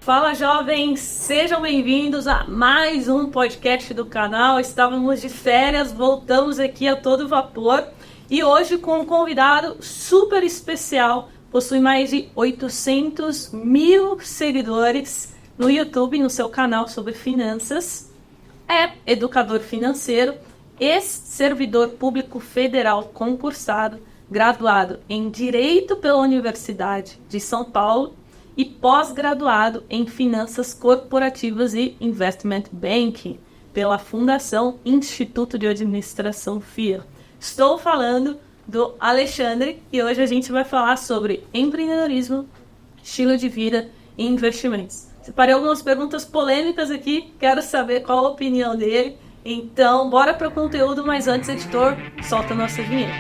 Fala, jovens! Sejam bem-vindos a mais um podcast do canal. Estávamos de férias, voltamos aqui a todo vapor e hoje com um convidado super especial. Possui mais de 800 mil seguidores no YouTube, no seu canal sobre finanças. É educador financeiro, ex-servidor público federal concursado, graduado em Direito pela Universidade de São Paulo e pós-graduado em Finanças Corporativas e Investment Banking pela Fundação Instituto de Administração FIA. Estou falando do Alexandre e hoje a gente vai falar sobre empreendedorismo, estilo de vida e investimentos. Separei algumas perguntas polêmicas aqui, quero saber qual a opinião dele. Então, bora para o conteúdo, mas antes, editor, solta a nossa vinheta.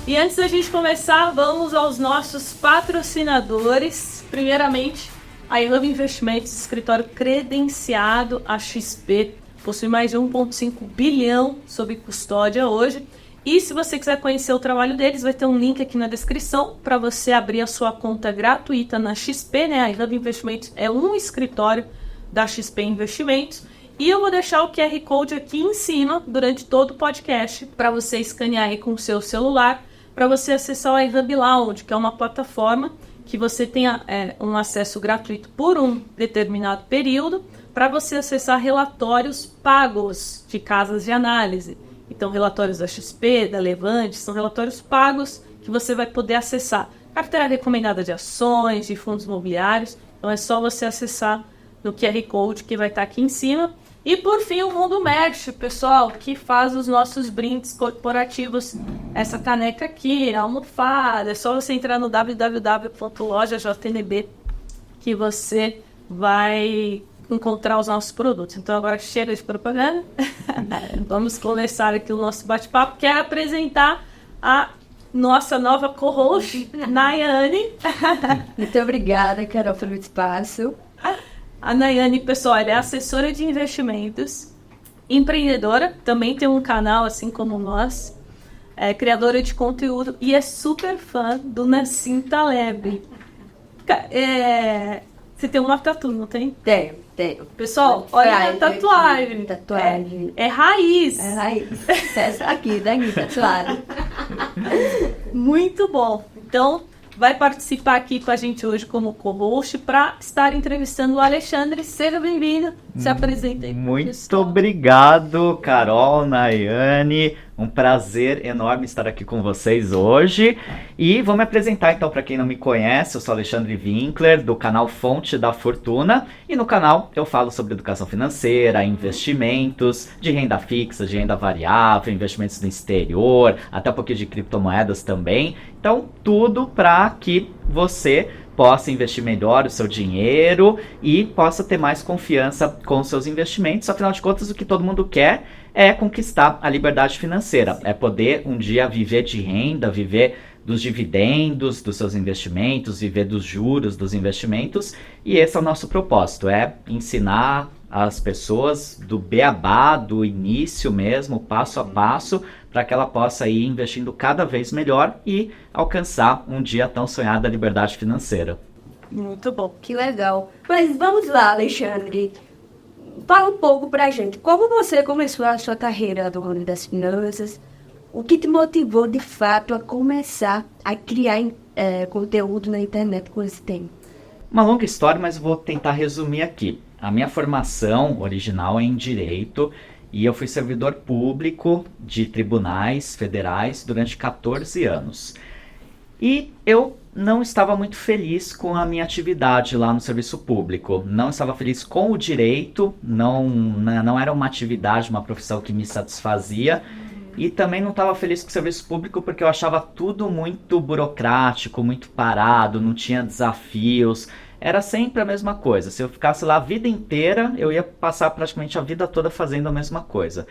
E antes da gente começar, vamos aos nossos patrocinadores. Primeiramente, a Hub Investimentos, escritório credenciado à XP, possui mais de 1,5 bilhão sob custódia hoje. E se você quiser conhecer o trabalho deles, vai ter um link aqui na descrição para você abrir a sua conta gratuita na XP, né? A Hub Investimentos é um escritório da XP Investimentos. E eu vou deixar o QR Code aqui em cima durante todo o podcast para você escanear aí com o seu celular, para você acessar o iHub Lounge, que é uma plataforma que você tenha um acesso gratuito por um determinado período para você acessar relatórios pagos de casas de análise. Então, relatórios da XP, da Levante, são relatórios pagos que você vai poder acessar. Carteira recomendada de ações, de fundos imobiliários. Então, é só você acessar no QR Code que vai estar aqui em cima. E por fim, o Mundo Merch, pessoal, que faz os nossos brindes corporativos. Essa caneca aqui, a almofada, é só você entrar no www.lojajnb que você vai encontrar os nossos produtos. Então agora chega de propaganda. Vamos começar aqui o nosso bate-papo. Quero apresentar a nossa nova co-host, Nayane. Muito obrigada, Carol, pelo espaço. A Nayane, pessoal, ela é assessora de investimentos, empreendedora, também tem um canal assim como nós, é criadora de conteúdo e é super fã do Nassim Taleb. Você tem uma tatu, não tem? Tenho. Pessoal, olha a tatuagem. Tatuagem. É raiz. É raiz. Essa aqui, daqui, tatuagem. Muito bom. Então, vai participar aqui com a gente hoje como co-host para estar entrevistando o Alexandre. Seja bem-vindo. Se apresenta aí. Muito obrigado, Carol, Nayane. Um prazer enorme estar aqui com vocês hoje. E vou me apresentar então para quem não me conhece. Eu sou Alexandre Winkler, do canal Fonte da Fortuna. E no canal eu falo sobre educação financeira, investimentos, de renda fixa, de renda variável, investimentos no exterior, até um pouquinho de criptomoedas também. Então, tudo para que você possa investir melhor o seu dinheiro e possa ter mais confiança com os seus investimentos. Afinal de contas, o que todo mundo quer é conquistar a liberdade financeira, é poder um dia viver de renda, viver dos dividendos dos seus investimentos, viver dos juros dos investimentos, e esse é o nosso propósito, é ensinar as pessoas do beabá, do início mesmo, passo a passo, para que ela possa ir investindo cada vez melhor e alcançar um dia tão sonhada liberdade financeira. Muito bom. Que legal. Mas vamos lá, Alexandre. Fala um pouco pra gente. Como você começou a sua carreira no mundo das finanças? O que te motivou, de fato, a começar a criar conteúdo na internet com esse tema? Uma longa história, mas vou tentar resumir aqui. A minha formação original é em Direito e eu fui servidor público de tribunais federais durante 14 anos. E eu não estava muito feliz com a minha atividade lá no serviço público. Não estava feliz com o direito, não era uma atividade, uma profissão que me satisfazia. E também não estava feliz com o serviço público porque eu achava tudo muito burocrático, muito parado, não tinha desafios. Era sempre a mesma coisa. Se eu ficasse lá a vida inteira, eu ia passar praticamente a vida toda fazendo a mesma coisa.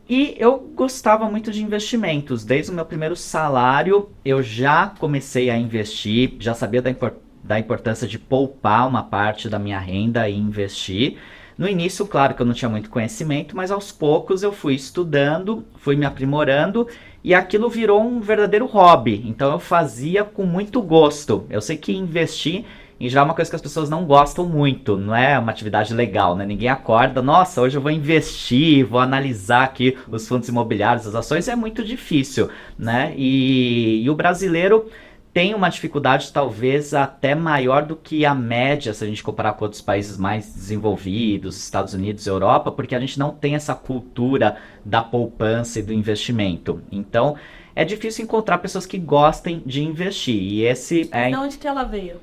E eu gostava muito de investimentos. Desde o meu primeiro salário, eu já comecei a investir, já sabia da importância de poupar uma parte da minha renda e investir. No início, claro que eu não tinha muito conhecimento, mas aos poucos eu fui estudando, fui me aprimorando e aquilo virou um verdadeiro hobby. Então eu fazia com muito gosto. Eu sei que investir em geral é uma coisa que as pessoas não gostam muito, não é uma atividade legal, né? Ninguém acorda, nossa, hoje eu vou investir, vou analisar aqui os fundos imobiliários, as ações, é muito difícil, né? E o brasileiro tem uma dificuldade talvez até maior do que a média, se a gente comparar com outros países mais desenvolvidos, Estados Unidos, Europa, porque a gente não tem essa cultura da poupança e do investimento. Então, é difícil encontrar pessoas que gostem de investir. E esse é... De onde que ela veio?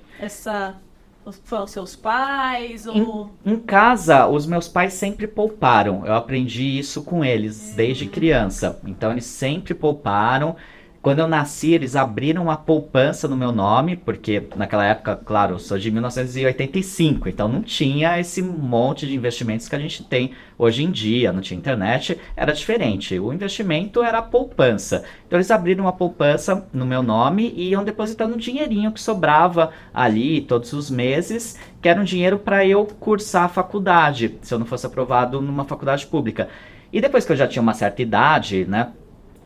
Foram seus pais? Ou... Em casa, os meus pais sempre pouparam. Eu aprendi isso com eles desde criança. Então, eles sempre pouparam. Quando eu nasci, eles abriram uma poupança no meu nome, porque naquela época, claro, eu sou de 1985, então não tinha esse monte de investimentos que a gente tem hoje em dia, não tinha internet, era diferente. O investimento era a poupança. Então eles abriram uma poupança no meu nome e iam depositando um dinheirinho que sobrava ali todos os meses, que era um dinheiro para eu cursar a faculdade, se eu não fosse aprovado numa faculdade pública. E depois que eu já tinha uma certa idade, né,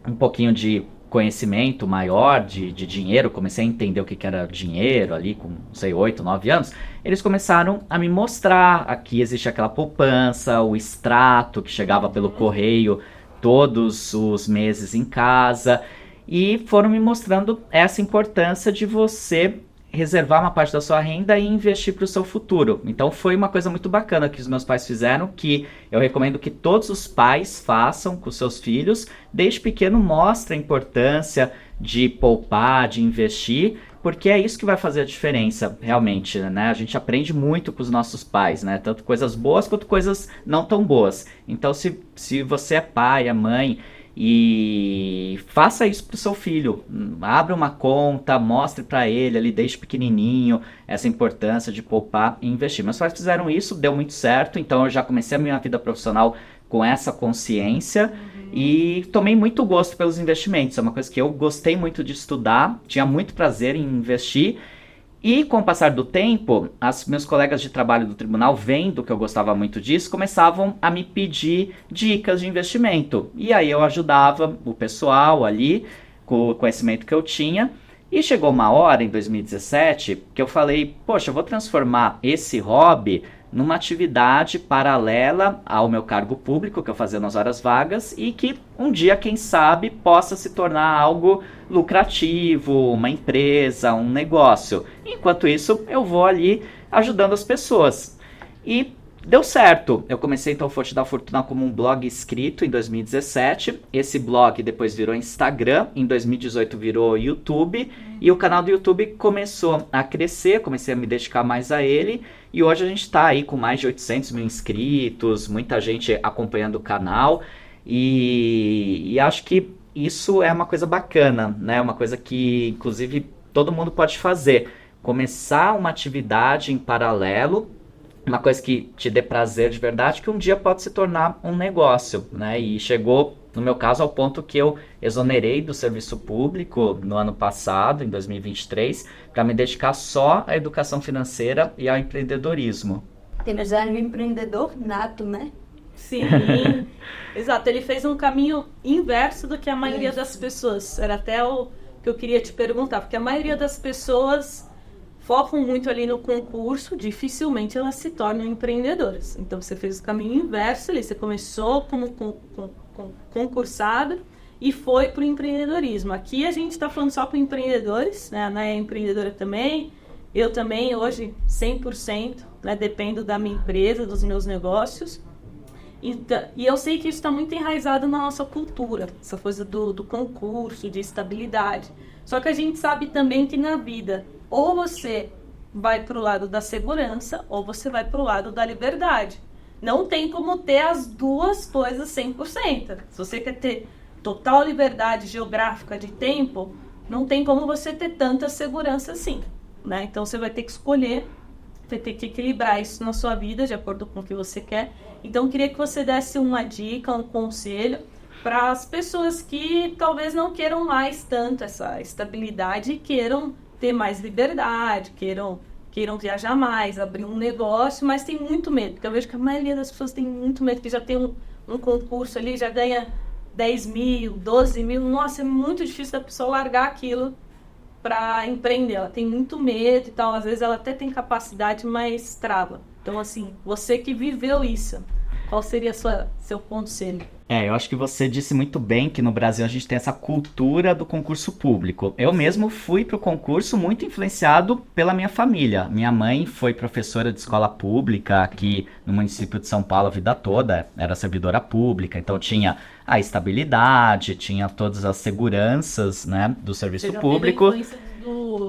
um pouquinho de conhecimento maior de dinheiro, comecei a entender o que era dinheiro ali com, não sei, 8, 9 anos, eles começaram a me mostrar, aqui existe aquela poupança, o extrato que chegava pelo correio todos os meses em casa, e foram me mostrando essa importância de você reservar uma parte da sua renda e investir para o seu futuro. Então foi uma coisa muito bacana que os meus pais fizeram, que eu recomendo que todos os pais façam com seus filhos. Desde pequeno mostra a importância de poupar, de investir, porque é isso que vai fazer a diferença realmente, né? A gente aprende muito com os nossos pais, né? Tanto coisas boas quanto coisas não tão boas. Então se você é pai, é mãe, e faça isso para o seu filho, abra uma conta, mostre para ele ali desde pequenininho essa importância de poupar e investir. Meus pais fizeram isso, deu muito certo, então eu já comecei a minha vida profissional com essa consciência e tomei muito gosto pelos investimentos. É uma coisa que eu gostei muito de estudar, tinha muito prazer em investir. E com o passar do tempo, meus colegas de trabalho do tribunal, vendo que eu gostava muito disso, começavam a me pedir dicas de investimento. E aí eu ajudava o pessoal ali, com o conhecimento que eu tinha. E chegou uma hora, em 2017, que eu falei, poxa, eu vou transformar esse hobby numa atividade paralela ao meu cargo público, que eu fazia nas horas vagas, e que um dia, quem sabe, possa se tornar algo lucrativo, uma empresa, um negócio. Enquanto isso, eu vou ali ajudando as pessoas. E deu certo. Eu comecei então o Fonte da Fortuna como um blog escrito em 2017. Esse blog depois virou Instagram. Em 2018 virou YouTube. E o canal do YouTube começou a crescer. Comecei a me dedicar mais a ele. E hoje a gente está aí com mais de 800 mil inscritos. Muita gente acompanhando o canal. E acho que isso é uma coisa bacana, né? Uma coisa que, inclusive, todo mundo pode fazer. Começar uma atividade em paralelo, uma coisa que te dê prazer de verdade, que um dia pode se tornar um negócio, né? E chegou, no meu caso, ao ponto que eu exonerei do serviço público no ano passado, em 2023, para me dedicar só à educação financeira e ao empreendedorismo. Temos já um empreendedor nato, né? Sim, exato. Ele fez um caminho inverso do que a maioria das pessoas. Era até o que eu queria te perguntar, porque a maioria das pessoas focam muito ali no concurso, dificilmente elas se tornam empreendedoras. Então você fez o caminho inverso ali, você começou como concursada e foi para o empreendedorismo. Aqui a gente está falando só com empreendedores, né? A Ana é empreendedora também, eu também hoje 100%, né? Dependo da minha empresa, dos meus negócios. E eu sei que isso está muito enraizado na nossa cultura, essa coisa do concurso, de estabilidade. Só que a gente sabe também que na vida, ou você vai para o lado da segurança, ou você vai para o lado da liberdade. Não tem como ter as duas coisas 100%. Se você quer ter total liberdade geográfica de tempo, não tem como você ter tanta segurança assim, né? Então você vai ter que escolher, vai ter que equilibrar isso na sua vida de acordo com o que você quer. Então eu queria que você desse uma dica, um conselho para as pessoas que talvez não queiram mais tanto essa estabilidade e queiram ter mais liberdade, queiram viajar mais, abrir um negócio, mas tem muito medo, porque eu vejo que a maioria das pessoas tem muito medo, que já tem um concurso ali, já ganha 10 mil, 12 mil, nossa, é muito difícil da pessoa largar aquilo para empreender. Ela tem muito medo e tal, às vezes ela até tem capacidade, mas trava. Então, assim, você que viveu isso, qual seria seu conselho? Eu acho que você disse muito bem que no Brasil a gente tem essa cultura do concurso público. Eu mesmo fui para o concurso muito influenciado pela minha família. Minha mãe foi professora de escola pública aqui no município de São Paulo a vida toda, era servidora pública, então tinha a estabilidade, tinha todas as seguranças, né, do serviço público.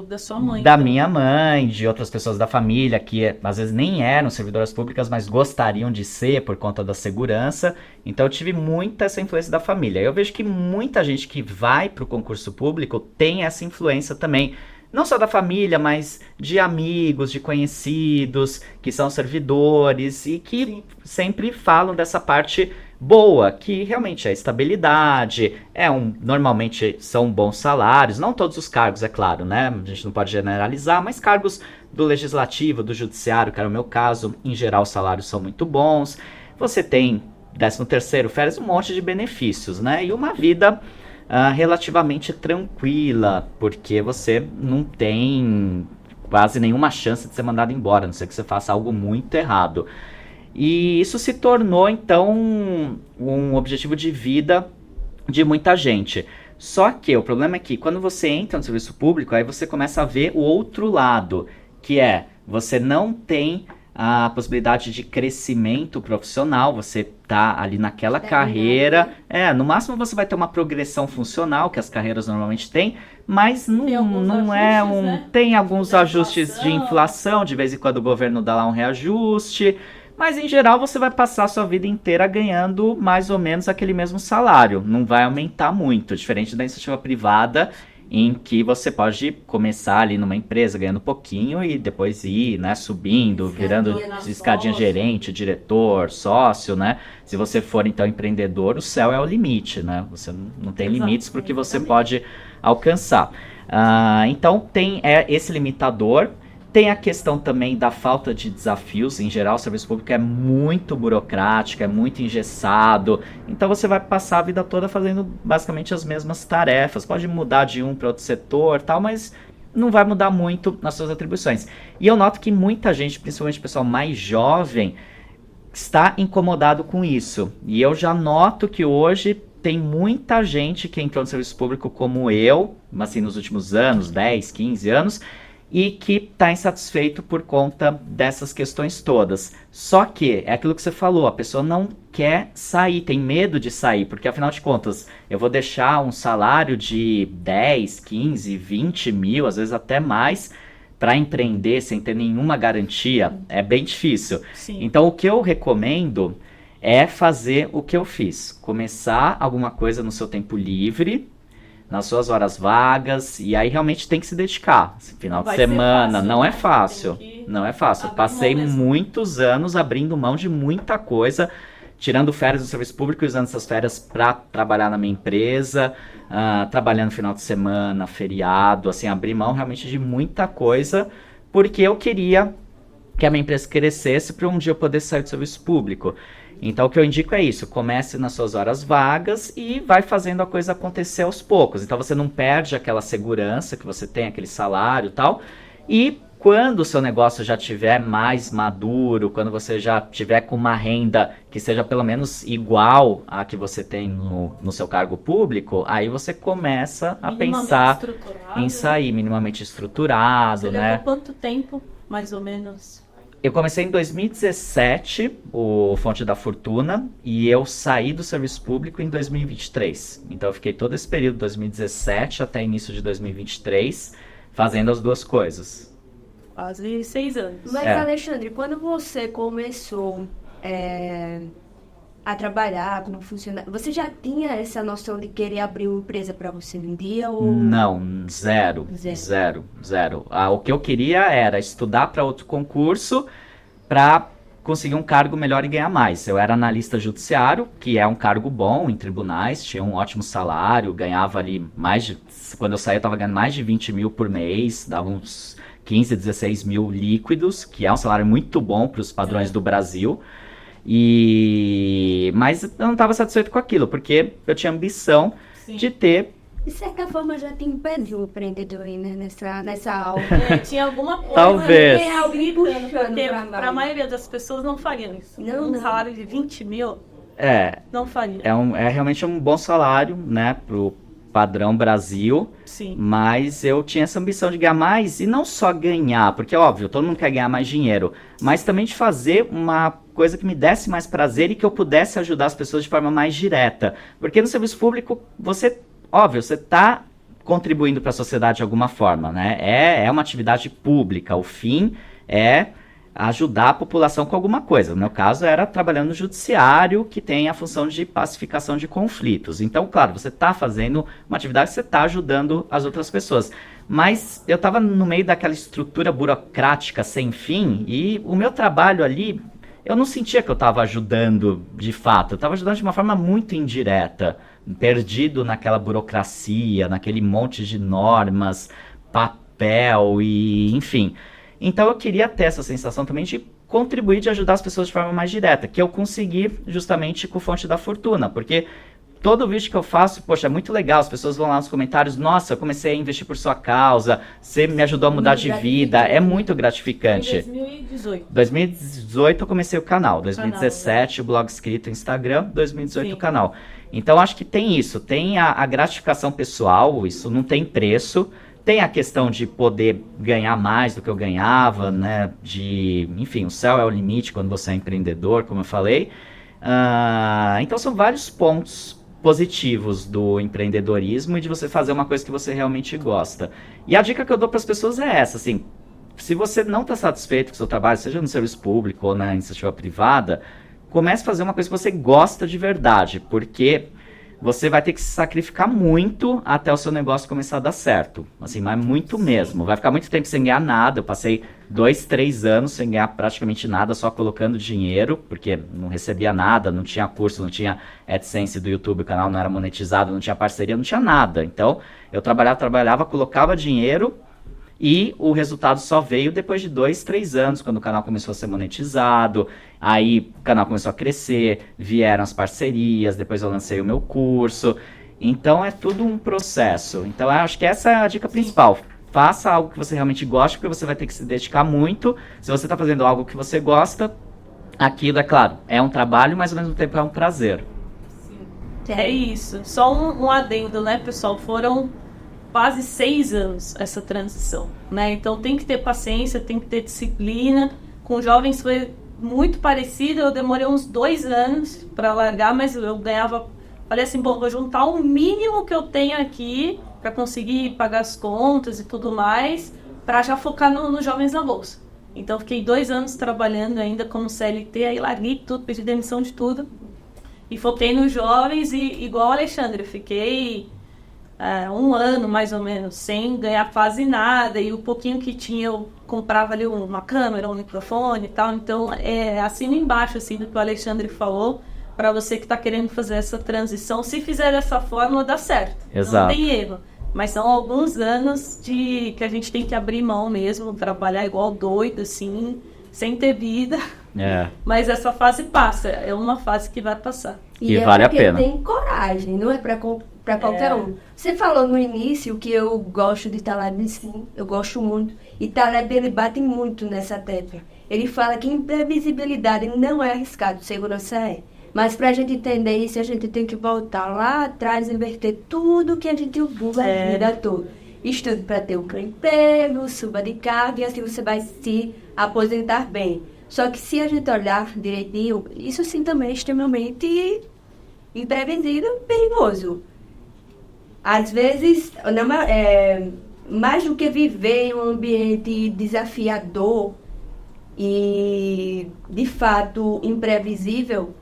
Da sua mãe. Da minha mãe, de outras pessoas da família que às vezes nem eram servidoras públicas, mas gostariam de ser por conta da segurança. Então eu tive muita essa influência da família. Eu vejo que muita gente que vai para o concurso público tem essa influência também. Não só da família, mas de amigos, de conhecidos, que são servidores e que sempre falam dessa parte boa, que realmente é estabilidade, normalmente são bons salários, não todos os cargos, é claro, né? A gente não pode generalizar, mas cargos do legislativo, do judiciário, que era o meu caso, em geral os salários são muito bons. Você tem 13º, férias, um monte de benefícios, né? E uma vida relativamente tranquila, porque você não tem quase nenhuma chance de ser mandado embora, a não ser que você faça algo muito errado. E isso se tornou, então, um objetivo de vida de muita gente. Só que o problema é que quando você entra no serviço público, aí você começa a ver o outro lado, que é, você não tem a possibilidade de crescimento profissional, você tá ali naquela carreira, no máximo você vai ter uma progressão funcional, que as carreiras normalmente têm, mas tem alguns ajustes de inflação, de vez em quando o governo dá lá um reajuste, mas em geral você vai passar a sua vida inteira ganhando mais ou menos aquele mesmo salário, não vai aumentar muito, diferente da iniciativa privada, em que você pode começar ali numa empresa ganhando pouquinho e depois ir, né, subindo, virando escadinha gerente, diretor, sócio, né? Se você for então empreendedor, o céu é o limite, né? Você não tem limites para o que você pode alcançar. Então tem esse limitador. Tem a questão também da falta de desafios. Em geral, o serviço público é muito burocrático, é muito engessado. Então você vai passar a vida toda fazendo basicamente as mesmas tarefas. Pode mudar de um para outro setor, tal, mas não vai mudar muito nas suas atribuições. E eu noto que muita gente, principalmente o pessoal mais jovem, está incomodado com isso. E eu já noto que hoje tem muita gente que entrou no serviço público como eu, assim, nos últimos anos, 10, 15 anos, e que está insatisfeito por conta dessas questões todas. Só que, é aquilo que você falou, a pessoa não quer sair, tem medo de sair, porque afinal de contas, eu vou deixar um salário de 10, 15, 20 mil, às vezes até mais, para empreender sem ter nenhuma garantia, é bem difícil. Sim. Então, o que eu recomendo é fazer o que eu fiz, começar alguma coisa no seu tempo livre, nas suas horas vagas, e aí realmente tem que se dedicar. Final de semana, não é fácil. Não é fácil. Eu passei muitos anos abrindo mão de muita coisa, tirando férias do serviço público e usando essas férias para trabalhar na minha empresa, trabalhando final de semana, feriado, assim, abrir mão realmente de muita coisa, porque eu queria que a minha empresa crescesse para um dia eu poder sair do serviço público. Então o que eu indico é isso, comece nas suas horas vagas e vai fazendo a coisa acontecer aos poucos. Então você não perde aquela segurança que você tem, aquele salário e tal. E quando o seu negócio já estiver mais maduro, quando você já tiver com uma renda que seja pelo menos igual à que você tem no seu cargo público, aí você começa a pensar em sair minimamente estruturado. Você né? levou quanto tempo, mais ou menos? Eu comecei em 2017, o Fonte da Fortuna, e eu saí do serviço público em 2023. Então eu fiquei todo esse período, 2017 até início de 2023, fazendo as duas coisas. Quase 6 anos. Mas, Alexandre, quando você começou a trabalhar como funcionário, você já tinha essa noção de querer abrir uma empresa para você um dia? Ou... Não, zero. O que eu queria era estudar para outro concurso para conseguir um cargo melhor e ganhar mais. Eu era analista judiciário, que é um cargo bom em tribunais, tinha um ótimo salário, ganhava ali quando eu saí eu estava ganhando mais de 20 mil por mês, dava uns 15, 16 mil líquidos, que é um salário muito bom para os padrões do Brasil. Mas eu não estava satisfeito com aquilo, porque eu tinha ambição de ter... De certa forma, já te impediu o empreendedorismo, né, nessa aula. Tinha alguma coisa. Talvez. Tem alguém puxando Porque pra para a maioria das pessoas não fariam isso. Não, Um não. salário de 20 mil, não faria. É realmente um bom salário, né, pro padrão Brasil, Sim. mas eu tinha essa ambição de ganhar mais, e não só ganhar, porque óbvio, todo mundo quer ganhar mais dinheiro, mas também de fazer uma coisa que me desse mais prazer e que eu pudesse ajudar as pessoas de forma mais direta. Porque no serviço público, você está contribuindo para a sociedade de alguma forma, né? É uma atividade pública, o fim é ajudar a população com alguma coisa. No meu caso, era trabalhando no judiciário, que tem a função de pacificação de conflitos. Então, claro, você está fazendo uma atividade que você está ajudando as outras pessoas. Mas eu estava no meio daquela estrutura burocrática sem fim, e o meu trabalho ali, eu não sentia que eu estava ajudando de fato. Eu estava ajudando de uma forma muito indireta, perdido naquela burocracia, naquele monte de normas, papel e enfim. Então eu queria ter essa sensação também de contribuir, de ajudar as pessoas de forma mais direta, que eu consegui justamente com Fonte da Fortuna, porque todo vídeo que eu faço, poxa, é muito legal, as pessoas vão lá nos comentários, nossa, eu comecei a investir por sua causa, você me ajudou a mudar de vida, é muito gratificante. Em 2018. 2018 eu comecei o canal, 2017 o blog escrito, Instagram, 2018 o canal. Então acho que tem isso, tem a gratificação pessoal, isso não tem preço, tem a questão de poder ganhar mais do que eu ganhava, né, enfim, o céu é o limite quando você é empreendedor, como eu falei. Então são vários pontos positivos do empreendedorismo e de você fazer uma coisa que você realmente gosta. E a dica que eu dou para as pessoas é essa, assim, se você não está satisfeito com o seu trabalho, seja no serviço público ou na iniciativa privada, comece a fazer uma coisa que você gosta de verdade, porque você vai ter que se sacrificar muito até o seu negócio começar a dar certo. Assim, mas muito mesmo. Vai ficar muito tempo sem ganhar nada. Eu passei 2, 3 anos sem ganhar praticamente nada, só colocando dinheiro, porque não recebia nada, não tinha curso, não tinha AdSense do YouTube, o canal não era monetizado, não tinha parceria, não tinha nada. Então, eu trabalhava, colocava dinheiro, e o resultado só veio depois de 2, 3 anos, quando o canal começou a ser monetizado, aí o canal começou a crescer, vieram as parcerias, depois eu lancei o meu curso, então é tudo um processo. Então eu acho que essa é a dica principal, faça algo que você realmente gosta, porque você vai ter que se dedicar muito. Se você está fazendo algo que você gosta, aquilo, é claro, é um trabalho, mas ao mesmo tempo é um prazer. É isso, só um adendo, né, pessoal, foram quase 6 anos essa transição, né? Então tem que ter paciência, tem que ter disciplina. Com jovens foi muito parecido, eu demorei uns 2 anos para largar, mas eu ganhava, falei assim, bom, vou juntar o mínimo que eu tenho aqui para conseguir pagar as contas e tudo mais, para já focar nos jovens na bolsa. Então fiquei 2 anos trabalhando ainda como CLT, aí larguei tudo, pedi demissão de tudo e foquei nos jovens e igual o Alexandre, eu fiquei 1 ano mais ou menos sem ganhar quase nada, e o pouquinho que tinha eu comprava ali uma câmera, um microfone e tal. Então assina embaixo assim do que o Alexandre falou, para você que está querendo fazer essa transição, se fizer dessa forma dá certo. Exato. Não tem erro, mas são alguns anos que a gente tem que abrir mão mesmo, trabalhar igual doido assim, sem ter vida. Mas essa fase passa, é uma fase que vai passar. E vale a pena. Tem coragem, não é para qualquer um. Você falou no início que eu gosto de Taleb, sim, eu gosto muito. E Taleb, ele bate muito nessa tecla. Ele fala que imprevisibilidade não é arriscado, segurança é. Mas para a gente entender isso, a gente tem que voltar lá atrás e inverter tudo que a gente ouviu a vida toda. Estude para ter um emprego, suba de cargo, e assim você vai se aposentar bem. Só que se a gente olhar direitinho, isso sim também é extremamente imprevisível e perigoso. Às vezes, mais do que viver em um ambiente desafiador e, de fato, imprevisível,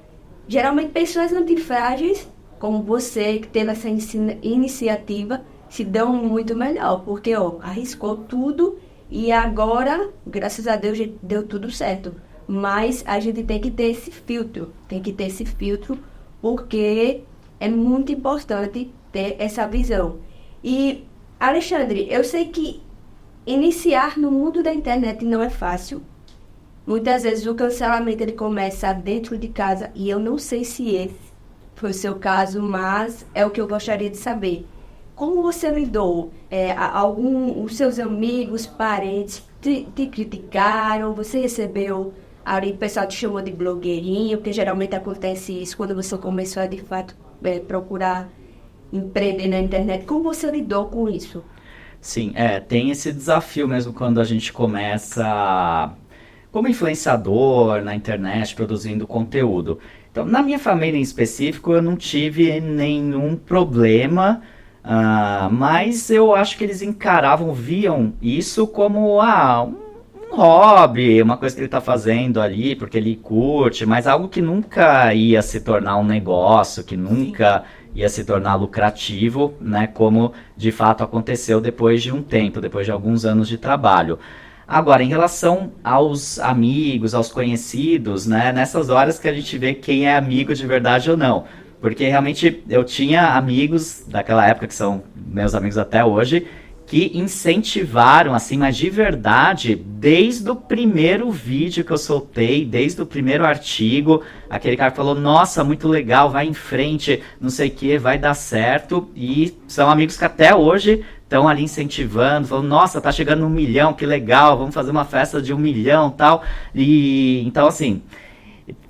geralmente pessoas antifrágeis, como você, que teve essa iniciativa, se dão muito melhor, porque arriscou tudo e agora, graças a Deus, deu tudo certo. Mas a gente tem que ter esse filtro, porque é muito importante ter essa visão. E, Alexandre, eu sei que iniciar no mundo da internet não é fácil, muitas vezes o cancelamento ele começa dentro de casa, e eu não sei se esse foi o seu caso, mas é o que eu gostaria de saber. Como você lidou? Os seus amigos, parentes te criticaram? Você recebeu, ali o pessoal te chamou de blogueirinho, porque geralmente acontece isso quando você começou a, de fato, procurar empreender na internet. Como você lidou com isso? Sim, tem esse desafio mesmo quando a gente começa como influenciador na internet, produzindo conteúdo. Então, na minha família em específico, eu não tive nenhum problema, mas eu acho que eles viam isso como um hobby, uma coisa que ele está fazendo ali, porque ele curte, mas algo que nunca ia se tornar um negócio, que nunca ia se tornar lucrativo, né, como de fato aconteceu depois de um tempo, depois de alguns anos de trabalho. Agora, em relação aos amigos, aos conhecidos, né, nessas horas que a gente vê quem é amigo de verdade ou não. Porque realmente eu tinha amigos daquela época, que são meus amigos até hoje, que incentivaram, assim, mas de verdade, desde o primeiro vídeo que eu soltei, desde o primeiro artigo, aquele cara falou, nossa, muito legal, vai em frente, não sei o que, vai dar certo, e são amigos que até hoje estão ali incentivando, falando, nossa, tá chegando no 1 milhão, que legal, vamos fazer uma festa de 1 milhão e tal, e então assim,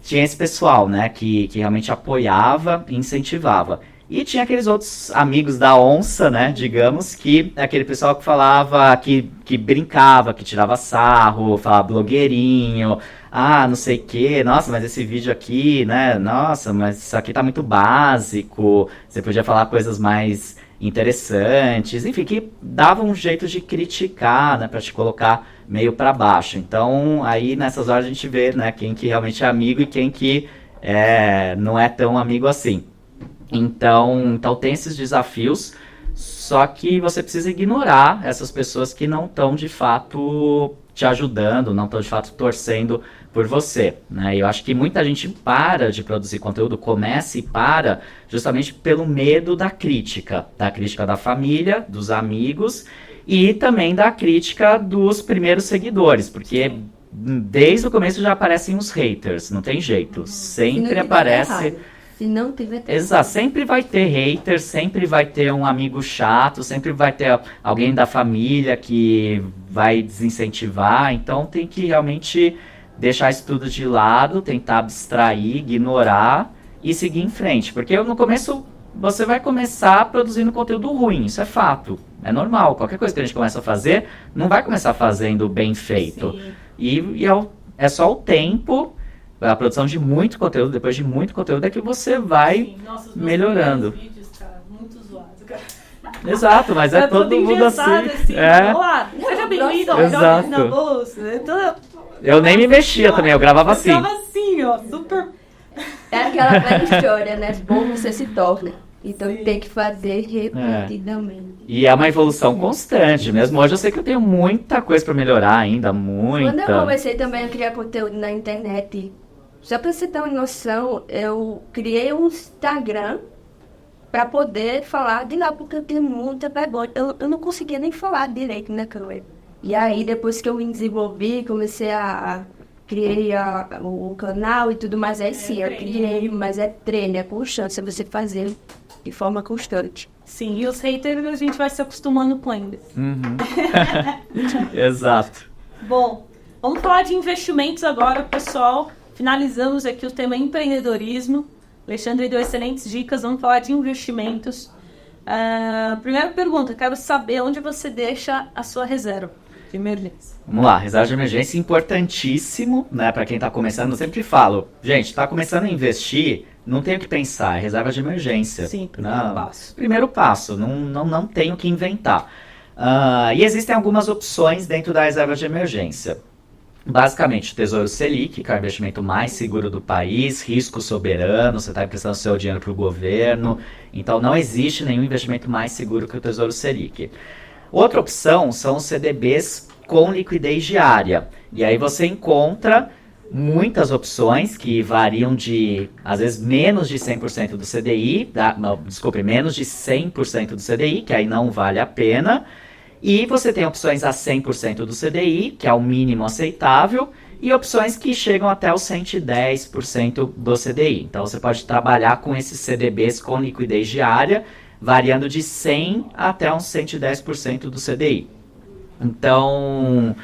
tinha esse pessoal, né, que realmente apoiava e incentivava. E tinha aqueles outros amigos da onça, né, digamos, que é aquele pessoal que falava, que brincava, que tirava sarro, falava blogueirinho, não sei o que, nossa, mas esse vídeo aqui, né, nossa, mas isso aqui tá muito básico, você podia falar coisas mais interessantes, enfim, que davam um jeito de criticar, né, pra te colocar meio para baixo. Então, aí nessas horas a gente vê, né, quem que realmente é amigo e quem que não é tão amigo assim. Então tem esses desafios, só que você precisa ignorar essas pessoas que não estão de fato te ajudando, não estão de fato torcendo por você, né? Eu acho que muita gente para de produzir conteúdo, começa e para justamente pelo medo da crítica da família, dos amigos e também da crítica dos primeiros seguidores, porque desde o começo já aparecem os haters, não tem jeito, sempre aparece... Se não tiver... Exato, sempre vai ter hater, sempre vai ter um amigo chato, sempre vai ter alguém da família que vai desincentivar, então tem que realmente deixar isso tudo de lado, tentar abstrair, ignorar e seguir em frente, porque no começo você vai começar produzindo conteúdo ruim, isso é fato, é normal, qualquer coisa que a gente começa a fazer, não vai começar fazendo bem feito, e é só o tempo... A produção de muito conteúdo, depois de muito conteúdo, é que você vai melhorando. Vídeos, cara, muito zoados, cara. Exato, mas é todo mundo assim. Olá, seja bem-vindo ao Exato. Na bolsa. Eu nem me mexia também, eu gravava assim. Eu gravava assim, ó, super... É aquela velha história, né? Bom você se torna. Então tem que fazer repetidamente. E é uma evolução constante. Mesmo hoje eu sei que eu tenho muita coisa pra melhorar ainda, muita. Quando eu comecei também a criar conteúdo na internet, só pra você ter uma noção, eu criei um Instagram pra poder falar de lá, porque eu tenho muita vergonha. Eu não conseguia nem falar direito na câmera. E aí, depois que eu me desenvolvi, comecei criei o canal e tudo mais, aí sim, eu criei, mas é treino, é constância, você fazer de forma constante. Sim, e os haters a gente vai se acostumando com eles. Exato. Bom, vamos falar de investimentos agora, pessoal. Finalizamos aqui o tema empreendedorismo. Alexandre deu excelentes dicas, vamos falar de investimentos. Primeira pergunta, quero saber onde você deixa a sua reserva de emergência. Vamos lá, reserva de emergência importantíssimo, né, para quem está começando. Eu sempre falo, gente, está começando a investir, não tem o que pensar, é reserva de emergência. Sim, primeiro passo. Primeiro passo, não tem o que inventar. E existem algumas opções dentro da reserva de emergência. Basicamente, o Tesouro Selic, que é o investimento mais seguro do país, risco soberano, você está emprestando seu dinheiro para o governo, então não existe nenhum investimento mais seguro que o Tesouro Selic. Outra opção são os CDBs com liquidez diária, e aí você encontra muitas opções que variam de, às vezes, menos de 100% do CDI, menos de 100% do CDI, que aí não vale a pena. E você tem opções a 100% do CDI, que é o mínimo aceitável, e opções que chegam até os 110% do CDI. Então você pode trabalhar com esses CDBs com liquidez diária, variando de 100 até uns 110% do CDI. Então,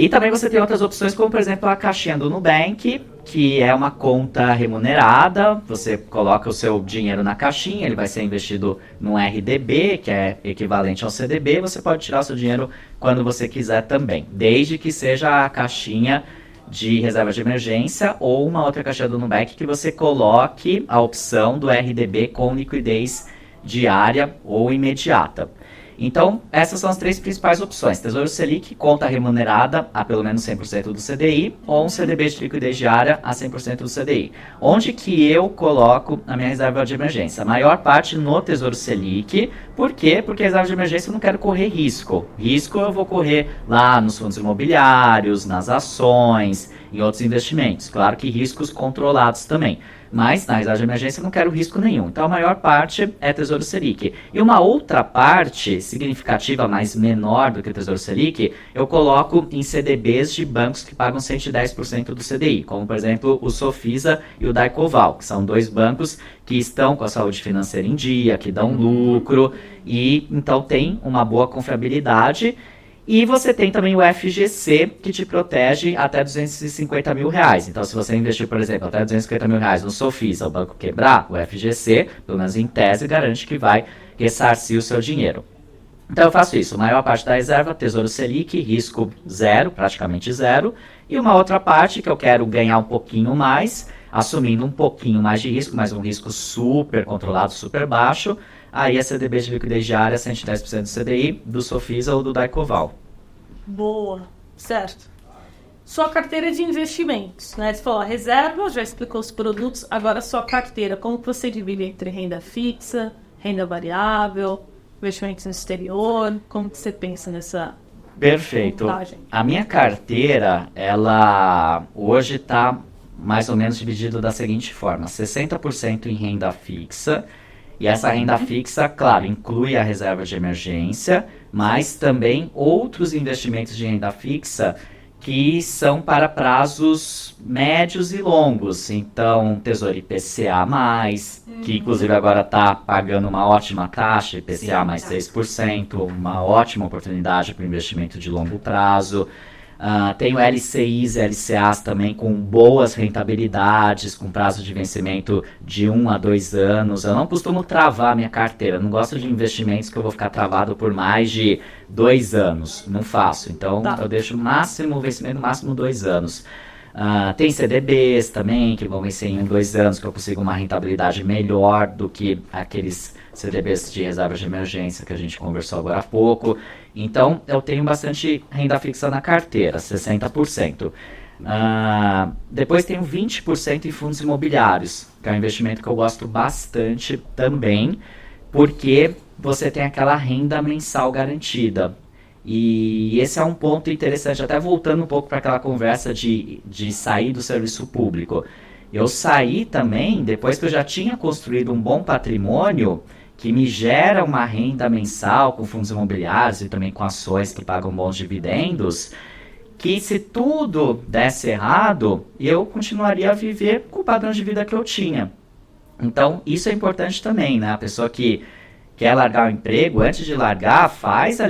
e também você tem outras opções, como por exemplo a caixinha do Nubank, que é uma conta remunerada. Você coloca o seu dinheiro na caixinha, ele vai ser investido no RDB, que é equivalente ao CDB. Você pode tirar o seu dinheiro quando você quiser também, desde que seja a caixinha de reserva de emergência ou uma outra caixinha do Nubank que você coloque a opção do RDB com liquidez diária ou imediata. Então, essas são as 3 principais opções: Tesouro Selic, conta remunerada a pelo menos 100% do CDI, ou um CDB de liquidez diária a 100% do CDI. Onde que eu coloco a minha reserva de emergência? A maior parte no Tesouro Selic. Por quê? Porque a reserva de emergência eu não quero correr risco. Risco eu vou correr lá nos fundos imobiliários, nas ações, em outros investimentos. Claro que riscos controlados também. Mas na reserva de emergência eu não quero risco nenhum. Então a maior parte é Tesouro Selic. E uma outra parte significativa, mas menor do que o Tesouro Selic, eu coloco em CDBs de bancos que pagam 110% do CDI, como por exemplo o Sofisa e o Daicoval, que são 2 bancos que estão com a saúde financeira em dia, que dão lucro e então tem uma boa confiabilidade. E você tem também o FGC, que te protege até R$250 mil. Então, se você investir, por exemplo, até R$250 mil no Sofisa, o banco quebrar, o FGC, pelo menos em tese, garante que vai ressarcir o seu dinheiro. Então, eu faço isso. A maior parte da reserva, Tesouro Selic, risco zero, praticamente zero. E uma outra parte que eu quero ganhar um pouquinho mais, assumindo um pouquinho mais de risco, mas um risco super controlado, super baixo. Aí é CDB de liquidez diária, 110% do CDI, do Sofisa ou do Daicoval. Boa, certo. Sua carteira de investimentos, né? Você falou a reserva, já explicou os produtos, agora sua carteira. Como que você divide entre renda fixa, renda variável, investimentos no exterior? Como que você pensa nessa Perfeito. montagem? A minha carteira, ela hoje está mais ou menos dividida da seguinte forma: 60% em renda fixa. E essa renda fixa, claro, inclui a reserva de emergência, mas também outros investimentos de renda fixa que são para prazos médios e longos. Então, Tesouro IPCA+, que inclusive agora está pagando uma ótima taxa, IPCA mais 6%, uma ótima oportunidade para investimento de longo prazo. Tem o LCIs e LCAs também com boas rentabilidades, com prazo de vencimento de 1 a 2 anos. Eu não costumo travar a minha carteira, não gosto de investimentos que eu vou ficar travado por mais de 2 anos, não faço. Então eu deixo o máximo, vencimento máximo 2 anos. Tem CDBs também, que vão vencer em 2 anos, que eu consigo uma rentabilidade melhor do que aqueles CDBs de reserva de emergência que a gente conversou agora há pouco. Então, eu tenho bastante renda fixa na carteira, 60%. Depois tenho 20% em fundos imobiliários, que é um investimento que eu gosto bastante também, porque você tem aquela renda mensal garantida. E esse é um ponto interessante, até voltando um pouco para aquela conversa de sair do serviço público. Eu saí também, depois que eu já tinha construído um bom patrimônio, que me gera uma renda mensal com fundos imobiliários e também com ações que pagam bons dividendos, que se tudo desse errado, eu continuaria a viver com o padrão de vida que eu tinha. Então, isso é importante também, né? A pessoa que quer largar o emprego, antes de largar,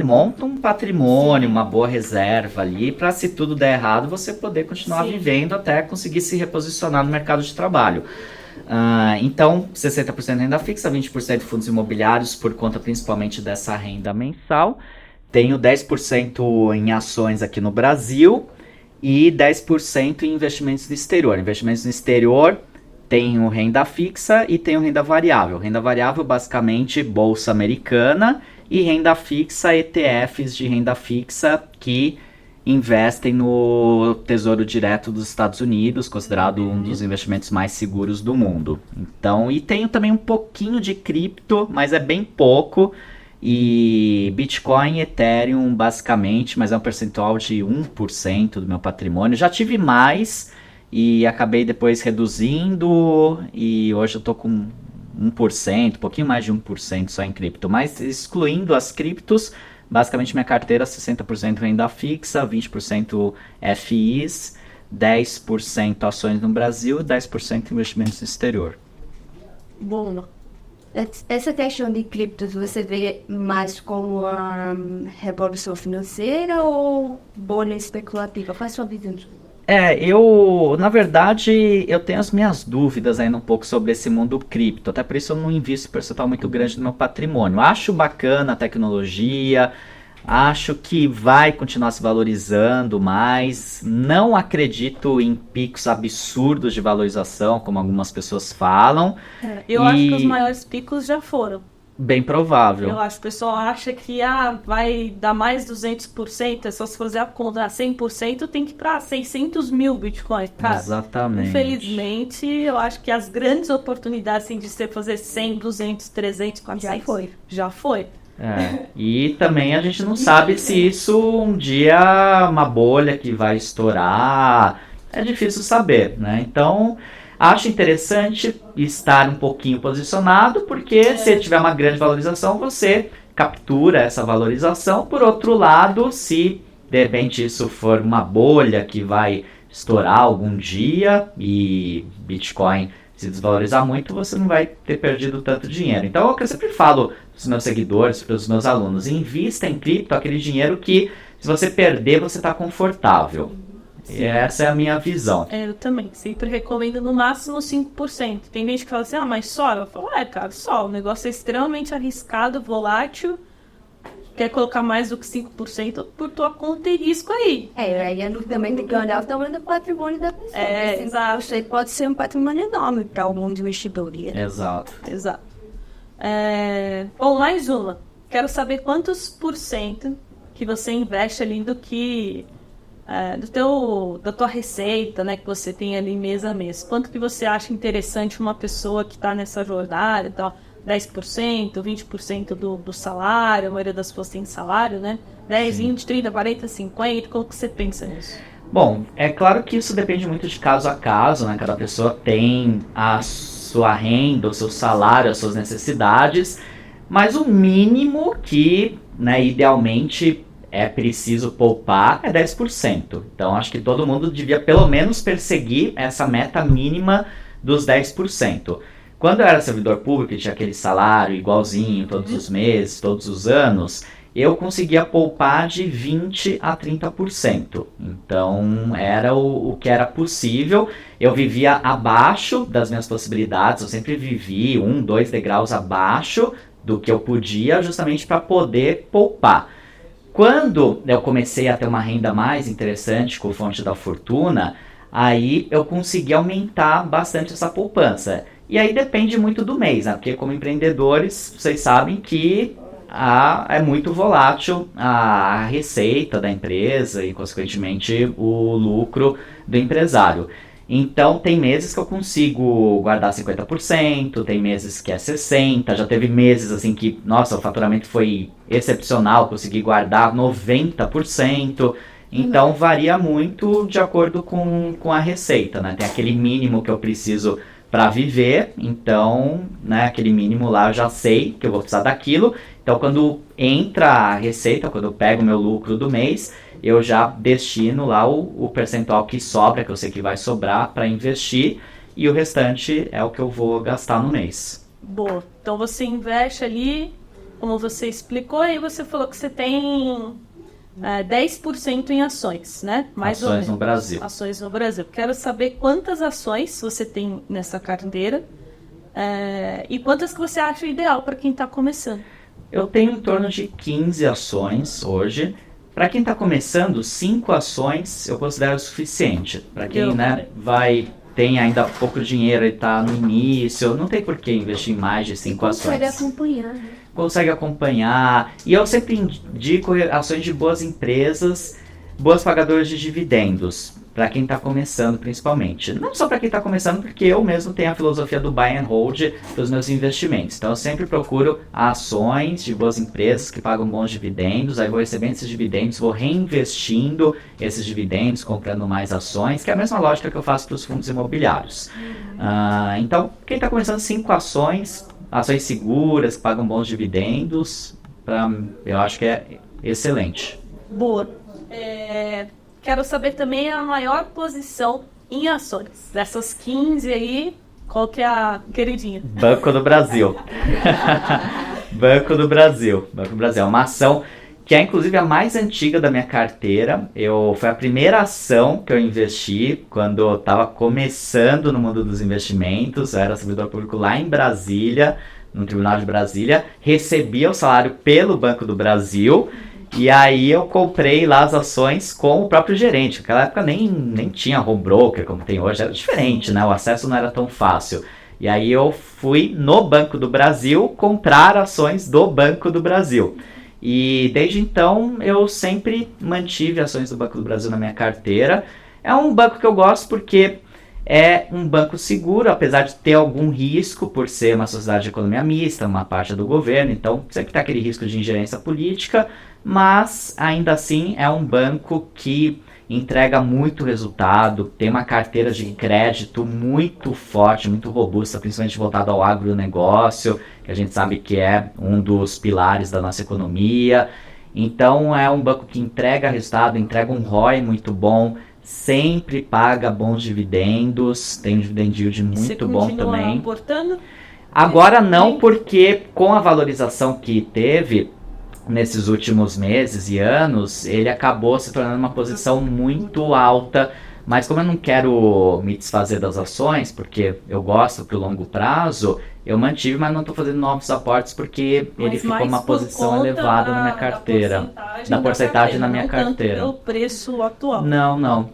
monta um patrimônio, uma boa reserva ali, para se tudo der errado, você poder continuar vivendo até conseguir se reposicionar no mercado de trabalho. Então, 60% renda fixa, 20% fundos imobiliários, por conta principalmente dessa renda mensal. Tenho 10% em ações aqui no Brasil e 10% em investimentos no exterior. Investimentos no exterior, tenho renda fixa e tenho renda variável. Renda variável, basicamente, bolsa americana, e renda fixa, ETFs de renda fixa que investem no Tesouro Direto dos Estados Unidos, considerado um dos investimentos mais seguros do mundo. Então, e tenho também um pouquinho de cripto, mas é bem pouco, e Bitcoin e Ethereum, basicamente, mas é um percentual de 1% do meu patrimônio. Já tive mais e acabei depois reduzindo, e hoje eu tô com 1%, um pouquinho mais de 1% só em cripto, mas excluindo as criptos, basicamente minha carteira 60% renda fixa, 20% FIs, 10% ações no Brasil e 10% investimentos no exterior. Bom, essa questão de criptos você vê mais como uma revolução financeira ou bolha especulativa? Qual é a sua visão? Na verdade, eu tenho as minhas dúvidas ainda um pouco sobre esse mundo cripto, até por isso eu não invisto percentual muito grande no meu patrimônio. Acho bacana a tecnologia, acho que vai continuar se valorizando, mas não acredito em picos absurdos de valorização, como algumas pessoas falam. Eu acho que os maiores picos já foram. Bem provável. Eu acho que o pessoal acha que vai dar mais 200%, é só se fazer a conta, 100% tem que ir para 600 mil bitcoins, cara. Exatamente. Infelizmente, eu acho que as grandes oportunidades assim, de você fazer 100, 200, 300, 400... Já foi. E também a gente não sabe se isso um dia uma bolha que vai estourar. É difícil saber, né? Então... acho interessante estar um pouquinho posicionado, porque se tiver uma grande valorização, você captura essa valorização. Por outro lado, se de repente isso for uma bolha que vai estourar algum dia e Bitcoin se desvalorizar muito, você não vai ter perdido tanto dinheiro. Então, é o que eu sempre falo para os meus seguidores, para os meus alunos: invista em cripto aquele dinheiro que, se você perder, você está confortável. E essa é a minha visão. Eu também, sempre recomendo no máximo 5%. Tem gente que fala assim, mas só? Eu falo, cara, só. O negócio é extremamente arriscado, volátil. Quer colocar mais do que 5% por tua conta e risco aí. Aí também tem que olhar o tamanho do patrimônio da pessoa. Exato. Isso aí pode ser um patrimônio enorme para algum investidor. Exato. Bom, mais uma. Quero saber quantos por cento que você investe ali do que... da tua receita, né, que você tem ali mês a mês. Quanto que você acha interessante uma pessoa que está nessa jornada, então, 10%, 20% do salário, a maioria das pessoas tem salário, né? 10, 20, 30, 40, 50, como que você pensa nisso? Bom, é claro que isso depende muito de caso a caso, né? Cada pessoa tem a sua renda, o seu salário, as suas necessidades, mas o mínimo que, né, idealmente é preciso poupar é 10%. Então, acho que todo mundo devia pelo menos perseguir essa meta mínima dos 10%. Quando eu era servidor público e tinha aquele salário igualzinho todos os meses, todos os anos, eu conseguia poupar de 20% a 30%. Então, era o que era possível. Eu vivia abaixo das minhas possibilidades, eu sempre vivi 1, 2 degraus abaixo do que eu podia, justamente para poder poupar. Quando eu comecei a ter uma renda mais interessante com Fonte da Fortuna, aí eu consegui aumentar bastante essa poupança. E aí depende muito do mês, né? Porque como empreendedores, vocês sabem que é muito volátil a receita da empresa e, consequentemente, o lucro do empresário. Então, tem meses que eu consigo guardar 50%, tem meses que é 60%, já teve meses assim que, nossa, o faturamento foi excepcional, consegui guardar 90%. Então, varia muito de acordo com a receita, né? Tem aquele mínimo que eu preciso para viver, então, né, aquele mínimo lá eu já sei que eu vou precisar daquilo. Então, quando entra a receita, quando eu pego o meu lucro do mês, eu já destino lá o percentual que sobra, que eu sei que vai sobrar, para investir, e o restante é o que eu vou gastar no mês. Boa. Então, você investe ali, como você explicou, e você falou que você tem 10% em ações, né? Mais ou menos. Ações no Brasil. Ações no Brasil. Quero saber quantas ações você tem nessa carteira e quantas que você acha ideal para quem está começando. Eu tenho em torno de 15 ações hoje. Para quem está começando, 5 ações eu considero o suficiente. Para quem tem ainda pouco dinheiro e está no início, não tem por que investir em mais de 5 ações. Consegue acompanhar, né? Consegue acompanhar. E eu sempre indico ações de boas empresas, boas pagadoras de dividendos, para quem está começando principalmente. Não só para quem está começando, porque eu mesmo tenho a filosofia do buy and hold dos meus investimentos. Então eu sempre procuro ações de boas empresas que pagam bons dividendos, aí vou recebendo esses dividendos, vou reinvestindo esses dividendos, comprando mais ações, que é a mesma lógica que eu faço para os fundos imobiliários. Então, quem está começando, 5 ações seguras, que pagam bons dividendos, eu acho que é excelente. Boa. quero saber também a maior posição em ações. Dessas 15 aí, qual que é a queridinha? Banco do Brasil. Banco do Brasil. Banco do Brasil é uma ação que é inclusive a mais antiga da minha carteira. Foi a primeira ação que eu investi quando eu estava começando no mundo dos investimentos. Eu era servidor público lá em Brasília, no Tribunal de Brasília. Recebia o salário pelo Banco do Brasil. E aí eu comprei lá as ações com o próprio gerente. Naquela época nem tinha home broker como tem hoje, era diferente, né? O acesso não era tão fácil. E aí eu fui no Banco do Brasil comprar ações do Banco do Brasil. E desde então eu sempre mantive ações do Banco do Brasil na minha carteira. É um banco que eu gosto porque é um banco seguro, apesar de ter algum risco por ser uma sociedade de economia mista, uma parte do governo. Então sempre tem aquele risco de ingerência política, mas ainda assim é um banco que entrega muito resultado, tem uma carteira de crédito muito forte, muito robusta, principalmente voltada ao agronegócio, que a gente sabe que é um dos pilares da nossa economia. Então é um banco que entrega resultado, entrega um ROI muito bom, sempre paga bons dividendos, tem um dividend yield muito bom também. Importando? Agora não, porque com a valorização que teve nesses últimos meses e anos, ele acabou se tornando uma posição muito alta, mas como eu não quero me desfazer das ações, porque eu gosto pro longo prazo, eu mantive, mas não estou fazendo novos aportes porque ele ficou uma posição elevada na minha carteira, da porcentagem na minha carteira. Não tanto pelo preço atual. Não,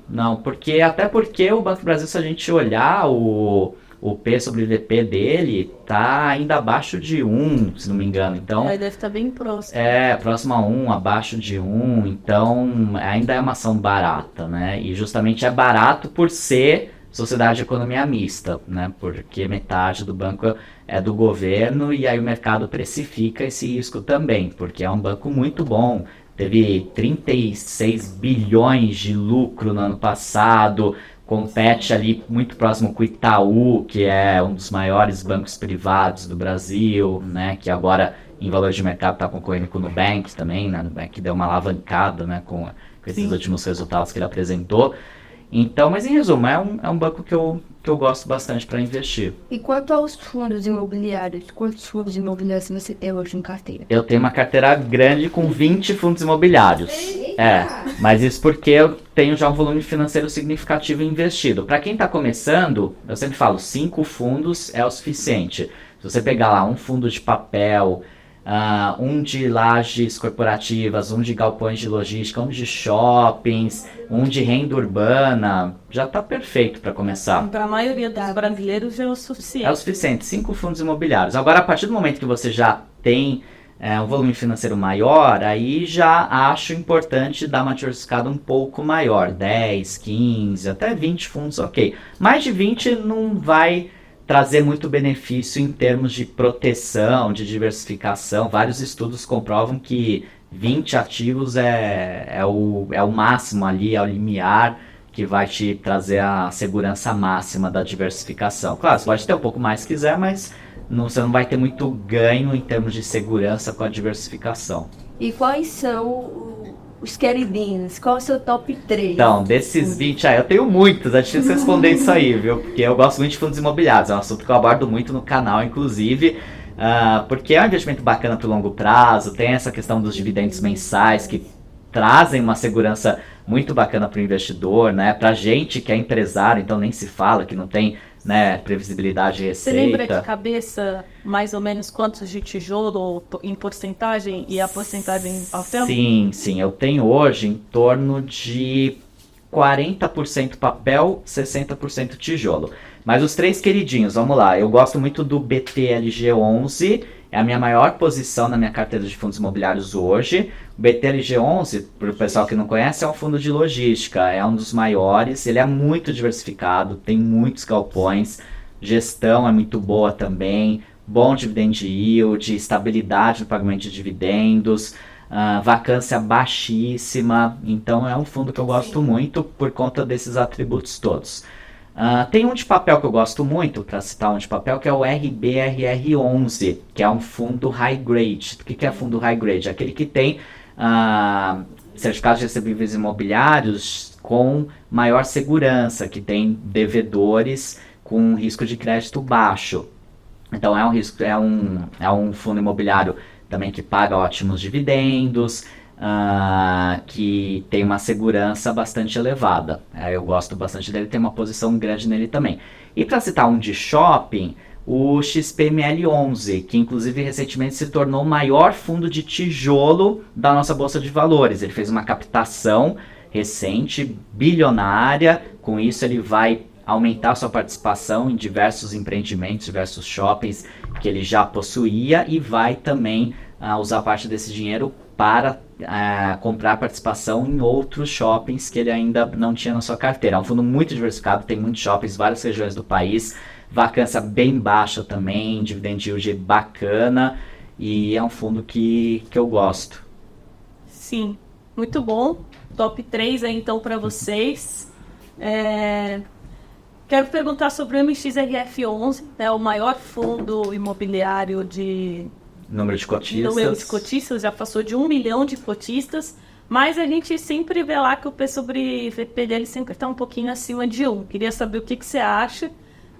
até porque o Banco do Brasil, se a gente olhar o P sobre VP dele tá ainda abaixo de 1, se não me engano. Então, deve estar bem próximo. Próximo a 1, abaixo de 1. Então, ainda é uma ação barata, né? E justamente é barato por ser sociedade de economia mista, né? Porque metade do banco é do governo e aí o mercado precifica esse risco também, porque é um banco muito bom. Teve 36 bilhões de lucro no ano passado, compete ali muito próximo com o Itaú, que é um dos maiores bancos privados do Brasil, né, que agora em valor de mercado está concorrendo com o Nubank também, né, o Nubank deu uma alavancada, né, com esses últimos resultados que ele apresentou. Então, mas em resumo, é um banco que eu gosto bastante para investir. E quanto aos fundos imobiliários, quantos fundos imobiliários você tem hoje em carteira? Eu tenho uma carteira grande com 20 fundos imobiliários. Mas isso porque eu tenho já um volume financeiro significativo investido. Para quem está começando, eu sempre falo, 5 fundos é o suficiente. Se você pegar lá um fundo de papel, um de lajes corporativas, um de galpões de logística, um de shoppings, um de renda urbana, já está perfeito para começar. Para a maioria dos brasileiros é o suficiente. É o suficiente, 5 fundos imobiliários. Agora, a partir do momento que você já tem um volume financeiro maior, aí já acho importante dar uma diversificada um pouco maior, 10, 15, até 20 fundos, ok. Mais de 20 não vai trazer muito benefício em termos de proteção, de diversificação. Vários estudos comprovam que 20 ativos é o máximo ali, é o limiar que vai te trazer a segurança máxima da diversificação. Claro, você pode ter um pouco mais se quiser, mas você não vai ter muito ganho em termos de segurança com a diversificação. E quais são os queridinhos? Qual é o seu top 3? Então, desses 20, eu tenho muitos, é difícil responder isso aí, viu? Porque eu gosto muito de fundos imobiliários, é um assunto que eu abordo muito no canal, inclusive, porque é um investimento bacana para o longo prazo, tem essa questão dos dividendos mensais que trazem uma segurança muito bacana para o investidor, né? Para gente que é empresário, então nem se fala que não tem, né, previsibilidade de receita. Você lembra de cabeça mais ou menos quantos de tijolo em porcentagem e a porcentagem ao tempo? Sim, eu tenho hoje em torno de 40% papel, 60% tijolo. Mas os 3 queridinhos, vamos lá, eu gosto muito do BTLG11, é a minha maior posição na minha carteira de fundos imobiliários hoje. O BTLG11, para o pessoal que não conhece, é um fundo de logística, é um dos maiores, ele é muito diversificado, tem muitos galpões, gestão é muito boa também, bom dividend yield, estabilidade no pagamento de dividendos, vacância baixíssima, então é um fundo que eu gosto muito por conta desses atributos todos. Tem um de papel que eu gosto muito, para citar um de papel, que é o RBRR11, que é um fundo high grade. O que é fundo high grade? Aquele que tem certificados de recebíveis imobiliários com maior segurança, que tem devedores com risco de crédito baixo. Então é um fundo imobiliário também que paga ótimos dividendos, que tem uma segurança bastante elevada. Eu gosto bastante dele, tem uma posição grande nele também. E para citar um de shopping, o XPML11, que inclusive recentemente se tornou o maior fundo de tijolo da nossa Bolsa de Valores. Ele fez uma captação recente, bilionária. Com isso ele vai aumentar sua participação em diversos empreendimentos, diversos shoppings que ele já possuía, e vai também usar parte desse dinheiro para comprar participação em outros shoppings que ele ainda não tinha na sua carteira. É um fundo muito diversificado, tem muitos shoppings, várias regiões do país, vacância bem baixa também, dividend yield bacana, e é um fundo que eu gosto. Sim, muito bom. Top 3 aí então para vocês. Quero perguntar sobre o MXRF11, né, o maior fundo imobiliário de número de cotistas, já passou de 1 milhão de cotistas, mas a gente sempre vê lá que o P sobre VP dele sempre está um pouquinho acima de 1. Queria saber o que você acha,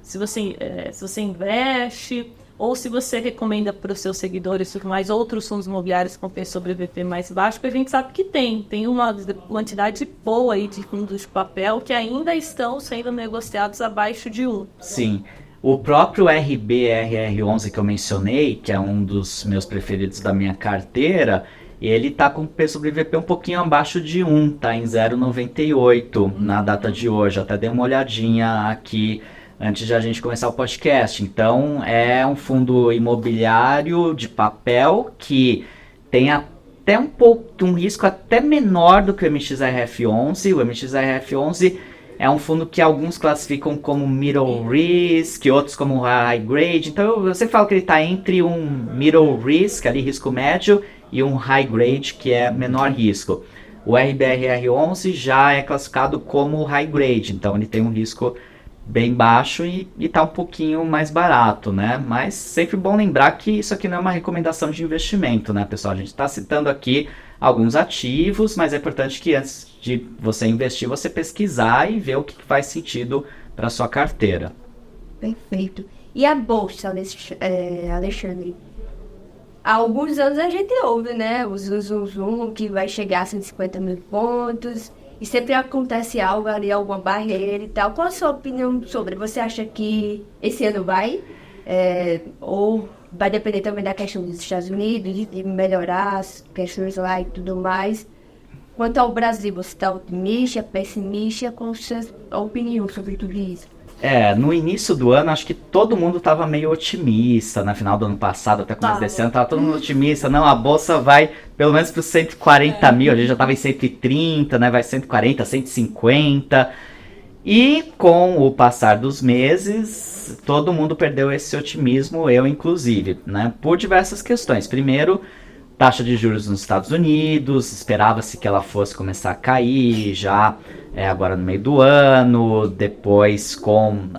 se você investe, ou se você recomenda para os seus seguidores mais outros fundos imobiliários com P sobre VP mais baixo, porque a gente sabe que tem uma quantidade boa aí de fundos de papel que ainda estão sendo negociados abaixo de 1. Sim. O próprio RBRR11 que eu mencionei, que é um dos meus preferidos da minha carteira, ele está com o P sobre VP um pouquinho abaixo de 1, tá em 0,98 na data de hoje. Até dei uma olhadinha aqui antes de a gente começar o podcast. Então é um fundo imobiliário de papel que tem até um risco até menor do que o MXRF11. O MXRF11 é um fundo que alguns classificam como middle risk, outros como high grade. Então eu sempre falo que ele está entre um middle risk, ali risco médio, e um high grade, que é menor risco. O RBRR11 já é classificado como high grade, então ele tem um risco bem baixo e está um pouquinho mais barato, né? Mas sempre bom lembrar que isso aqui não é uma recomendação de investimento, né, pessoal? A gente está citando aqui alguns ativos, mas é importante que antes de você investir, você pesquisar e ver o que faz sentido para sua carteira. Perfeito. E a bolsa, Alexandre? Há alguns anos a gente ouve, né? O zoom que vai chegar a 150 mil pontos. E sempre acontece algo ali, alguma barreira e tal. Qual a sua opinião sobre? Você acha que esse ano vai? Ou vai depender também da questão dos Estados Unidos, de melhorar as questões lá e tudo mais? Quanto ao Brasil, você está otimista, pessimista? Qual a sua opinião sobre tudo isso? No início do ano, acho que todo mundo estava meio otimista. No final do ano passado, até começo desse ano, estava todo mundo otimista. Não, a bolsa vai pelo menos para os 140 mil. A gente já estava em 130, né? Vai 140, 150. E com o passar dos meses, todo mundo perdeu esse otimismo, eu inclusive, né? Por diversas questões. Primeiro, taxa de juros nos Estados Unidos, esperava-se que ela fosse começar a cair já agora no meio do ano, depois com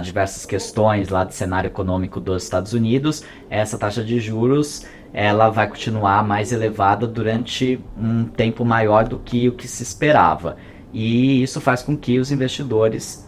diversas questões lá do cenário econômico dos Estados Unidos, essa taxa de juros ela vai continuar mais elevada durante um tempo maior do que o que se esperava. E isso faz com que os investidores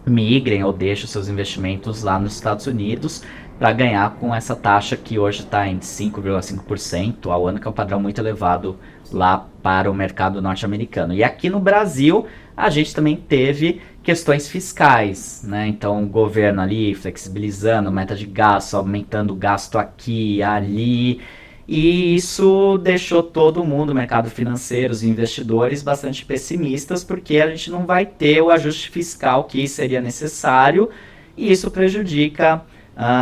migrem ou deixem os seus investimentos lá nos Estados Unidos para ganhar com essa taxa que hoje está em 5,5% ao ano, que é um padrão muito elevado lá para o mercado norte-americano. E aqui no Brasil, a gente também teve questões fiscais, né? Então, o governo ali flexibilizando meta de gasto, aumentando o gasto aqui e ali. E isso deixou todo mundo, o mercado financeiro, os investidores, bastante pessimistas, porque a gente não vai ter o ajuste fiscal que seria necessário, e isso prejudica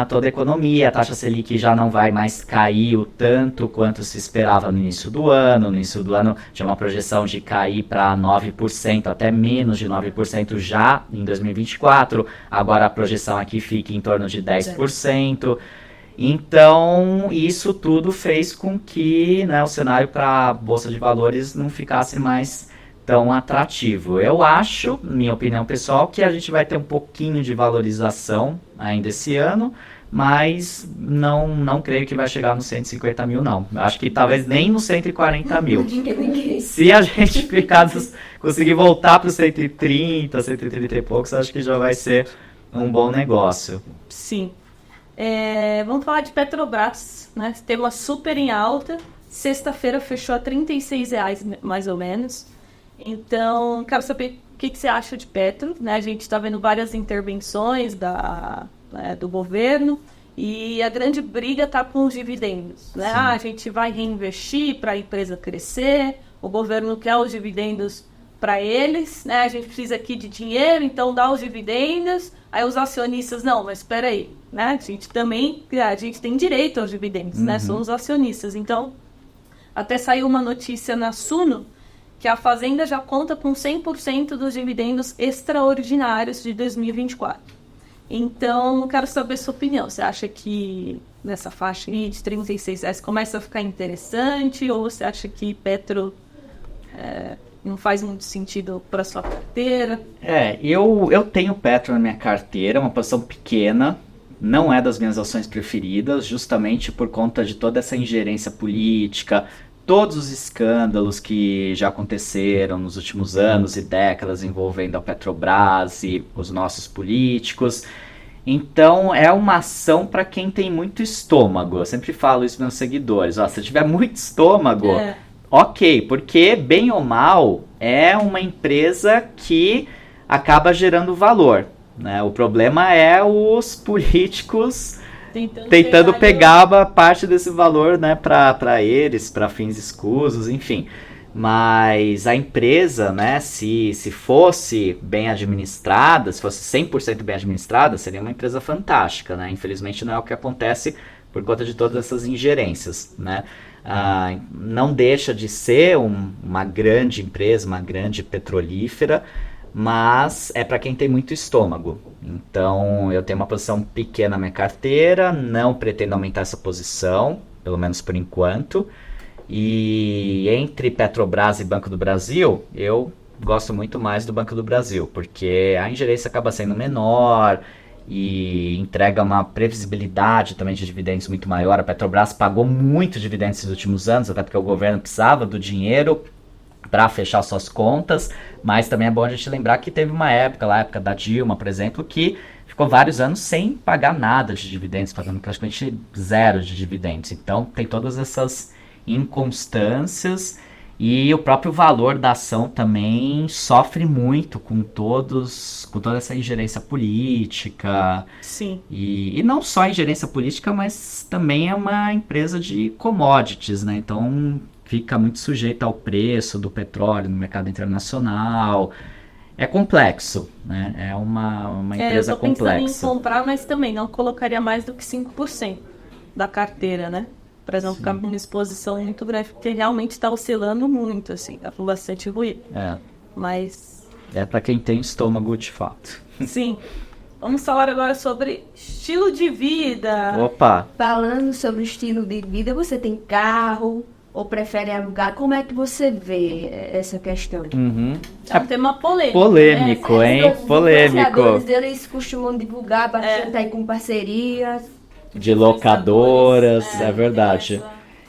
toda a economia. A taxa Selic já não vai mais cair o tanto quanto se esperava no início do ano. No início do ano tinha uma projeção de cair para 9%, até menos de 9% já em 2024. Agora a projeção aqui fica em torno de 10%. Então, isso tudo fez com que, né, o cenário para a Bolsa de Valores não ficasse mais tão atrativo. Eu acho, minha opinião pessoal, que a gente vai ter um pouquinho de valorização ainda esse ano, mas não creio que vai chegar nos 150 mil, não. Acho que talvez nem nos 140 mil. Se a gente conseguir voltar para os 130, 130 e poucos, acho que já vai ser um bom negócio. Sim. Vamos falar de Petrobras, né? Tema super em alta. Sexta-feira fechou a R$36, mais ou menos. Então, quero saber o que você acha de Petro, né? A gente está vendo várias intervenções do governo e a grande briga está com os dividendos, né? A gente vai reinvestir para a empresa crescer, o governo quer os dividendos para eles, né? A gente precisa aqui de dinheiro, então dá os dividendos. Aí os acionistas, não, mas espera aí, né? A gente tem direito aos dividendos, né? São os acionistas. Então, até saiu uma notícia na Suno que a Fazenda já conta com 100% dos dividendos extraordinários de 2024. Então, quero saber a sua opinião. Você acha que nessa faixa aí de R$36 começa a ficar interessante? Ou você acha que Petro não faz muito sentido para sua carteira? Eu tenho Petro na minha carteira, uma posição pequena. Não é das minhas ações preferidas, justamente por conta de toda essa ingerência política, todos os escândalos que já aconteceram nos últimos anos e décadas envolvendo a Petrobras e os nossos políticos. Então é uma ação para quem tem muito estômago. Eu sempre falo isso para meus seguidores. Se tiver muito estômago, ok, porque bem ou mal é uma empresa que acaba gerando valor, né? O problema é os políticos tentando pegar parte desse valor, né, para eles, para fins escusos, enfim. Mas a empresa, né, se fosse bem administrada, se fosse 100% bem administrada, seria uma empresa fantástica, né? Infelizmente não é o que acontece por conta de todas essas ingerências, né? Não deixa de ser uma grande empresa, uma grande petrolífera, mas é para quem tem muito estômago. Então eu tenho uma posição pequena na minha carteira, não pretendo aumentar essa posição, pelo menos por enquanto. E entre Petrobras e Banco do Brasil, eu gosto muito mais do Banco do Brasil, porque a ingerência acaba sendo menor e entrega uma previsibilidade também de dividendos muito maior. A Petrobras pagou muito dividendos nos últimos anos, até porque o governo precisava do dinheiro para fechar suas contas, mas também é bom a gente lembrar que teve uma época, a época da Dilma, por exemplo, que ficou vários anos sem pagar nada de dividendos, pagando praticamente zero de dividendos. Então tem todas essas inconstâncias e o próprio valor da ação também sofre muito com toda essa ingerência política. Sim. E não só a ingerência política, mas também é uma empresa de commodities, né? Então fica muito sujeita ao preço do petróleo no mercado internacional. É complexo, né? É uma empresa complexa. Eu tô pensando em comprar, mas também não colocaria mais do que 5% da carteira, né? Para não ficar com uma exposição muito grande, porque realmente está oscilando muito, assim, tá com bastante ruído. Mas... é para quem tem estômago de fato. Sim. Vamos falar agora sobre estilo de vida. Opa! Falando sobre estilo de vida, você tem carro ou prefere alugar? Como é que você vê essa questão? É um tema polêmico. Polêmico, hein? Polêmico. Eles costumam divulgar bastante aí com parcerias. De locadoras, é verdade.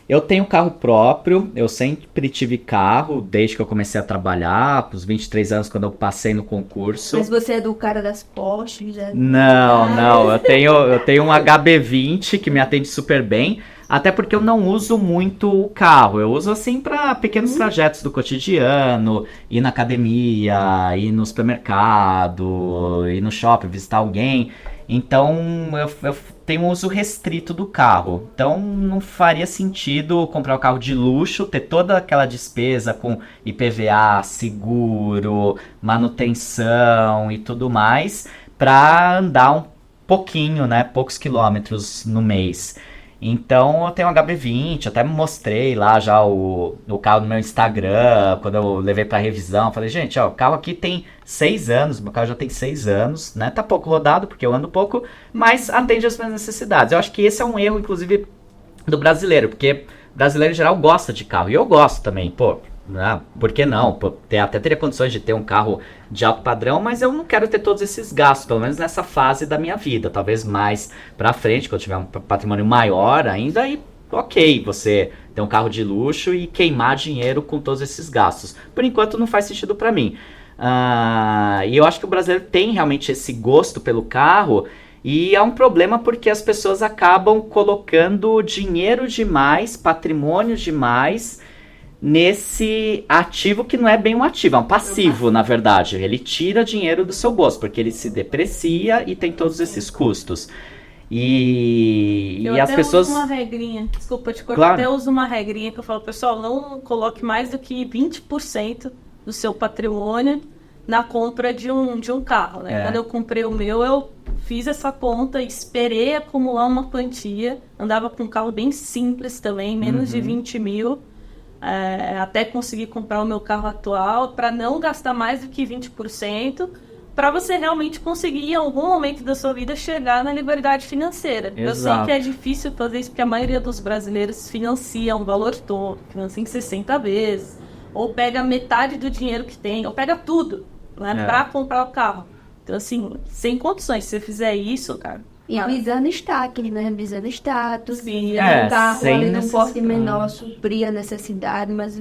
Eu tenho carro próprio, eu sempre tive carro, desde que eu comecei a trabalhar, os 23 anos, quando eu passei no concurso. Mas você é do cara das Porsche? Já... Não, eu tenho um HB20 que me atende super bem, até porque eu não uso muito o carro, eu uso assim para pequenos trajetos do cotidiano, ir na academia, ir no supermercado, ir no shopping, visitar alguém. Então eu tenho um uso restrito do carro. Então não faria sentido comprar um carro de luxo, ter toda aquela despesa com IPVA, seguro, manutenção e tudo mais, para andar um pouquinho, né, poucos quilômetros no mês. Então eu tenho um HB20, até mostrei lá já o carro no meu Instagram, quando eu levei para revisão, falei, gente, ó, o carro aqui tem 6 anos, meu carro já tem 6 anos, né, tá pouco rodado, porque eu ando pouco, mas atende às minhas necessidades. Eu acho que esse é um erro, inclusive, do brasileiro, porque o brasileiro em geral gosta de carro, e eu gosto também, pô, Por que não? Até teria condições de ter um carro de alto padrão, mas eu não quero ter todos esses gastos, pelo menos nessa fase da minha vida. Talvez mais pra frente, quando eu tiver um patrimônio maior ainda, aí ok, você ter um carro de luxo e queimar dinheiro com todos esses gastos. Por enquanto não faz sentido pra mim. E eu acho que o brasileiro tem realmente esse gosto pelo carro, e é um problema porque as pessoas acabam colocando dinheiro demais, patrimônio demais, nesse ativo que não é bem um ativo, é um passivo, na verdade. Ele tira dinheiro do seu bolso, porque ele se deprecia e tem todos esses custos. E as pessoas... uso uma regrinha, desculpa te cortar, Claro. até uso uma regrinha que eu falo, pessoal, não coloque mais do que 20% do seu patrimônio na compra de um carro, né? Quando eu comprei o meu, eu fiz essa conta, esperei acumular uma quantia, andava com um carro bem simples também, menos de 20 mil, até conseguir comprar o meu carro atual, para não gastar mais do que 20%, para você realmente conseguir, em algum momento da sua vida, chegar na liberdade financeira. Exato. Eu sei que é difícil fazer isso, porque a maioria dos brasileiros financia um valor todo, financia em 60 vezes, ou pega metade do dinheiro que tem, ou pega tudo, né, para comprar o carro. Então, assim, sem condições, se você fizer isso, cara... E visando status, né? Visando status. Sim, um carro sem ali no necessidade. porte menor suprir a necessidade, mas...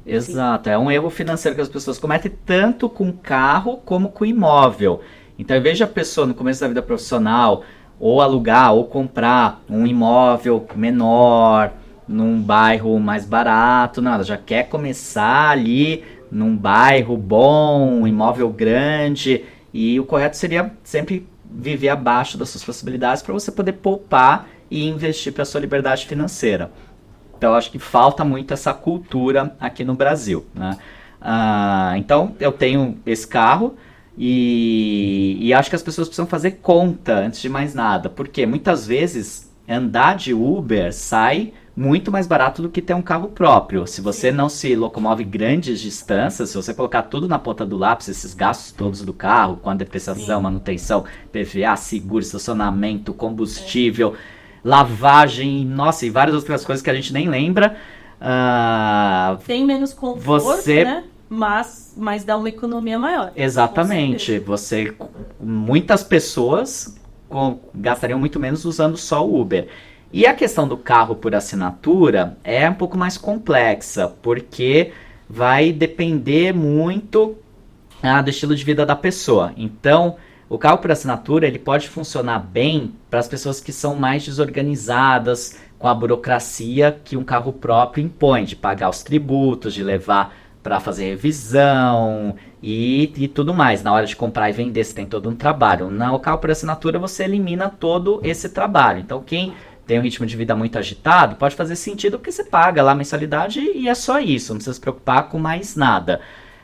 Exato, é um erro financeiro que as pessoas cometem tanto com carro como com imóvel. Então, em vez de a pessoa no começo da vida profissional ou alugar ou comprar um imóvel menor, num bairro mais barato, não, ela já quer começar ali num bairro bom, um imóvel grande, e o correto seria sempre viver abaixo das suas possibilidades para você poder poupar e investir para a sua liberdade financeira. Então, eu acho que falta muito essa cultura aqui no Brasil, né? Então, eu tenho esse carro e acho que as pessoas precisam fazer conta antes de mais nada. Porque muitas vezes andar de Uber sai muito mais barato do que ter um carro próprio. Se você não se locomove grandes distâncias, se você colocar tudo na ponta do lápis, esses gastos todos do carro, com a depreciação, manutenção, PVA, seguro, estacionamento, combustível... lavagem, nossa, e várias outras coisas que a gente nem lembra. Tem menos conforto, né? Mas dá uma economia maior. Exatamente. Muitas pessoas gastariam muito menos usando só o Uber. E a questão do carro por assinatura é um pouco mais complexa, porque vai depender muito do estilo de vida da pessoa. Então, o carro por assinatura, ele pode funcionar bem para as pessoas que são mais desorganizadas com a burocracia que um carro próprio impõe, de pagar os tributos, de levar para fazer revisão e tudo mais. Na hora de comprar e vender, você tem todo um trabalho. No carro por assinatura, você elimina todo esse trabalho. Então, quem tem um ritmo de vida muito agitado, pode fazer sentido porque você paga lá a mensalidade e é só isso, não precisa se preocupar com mais nada.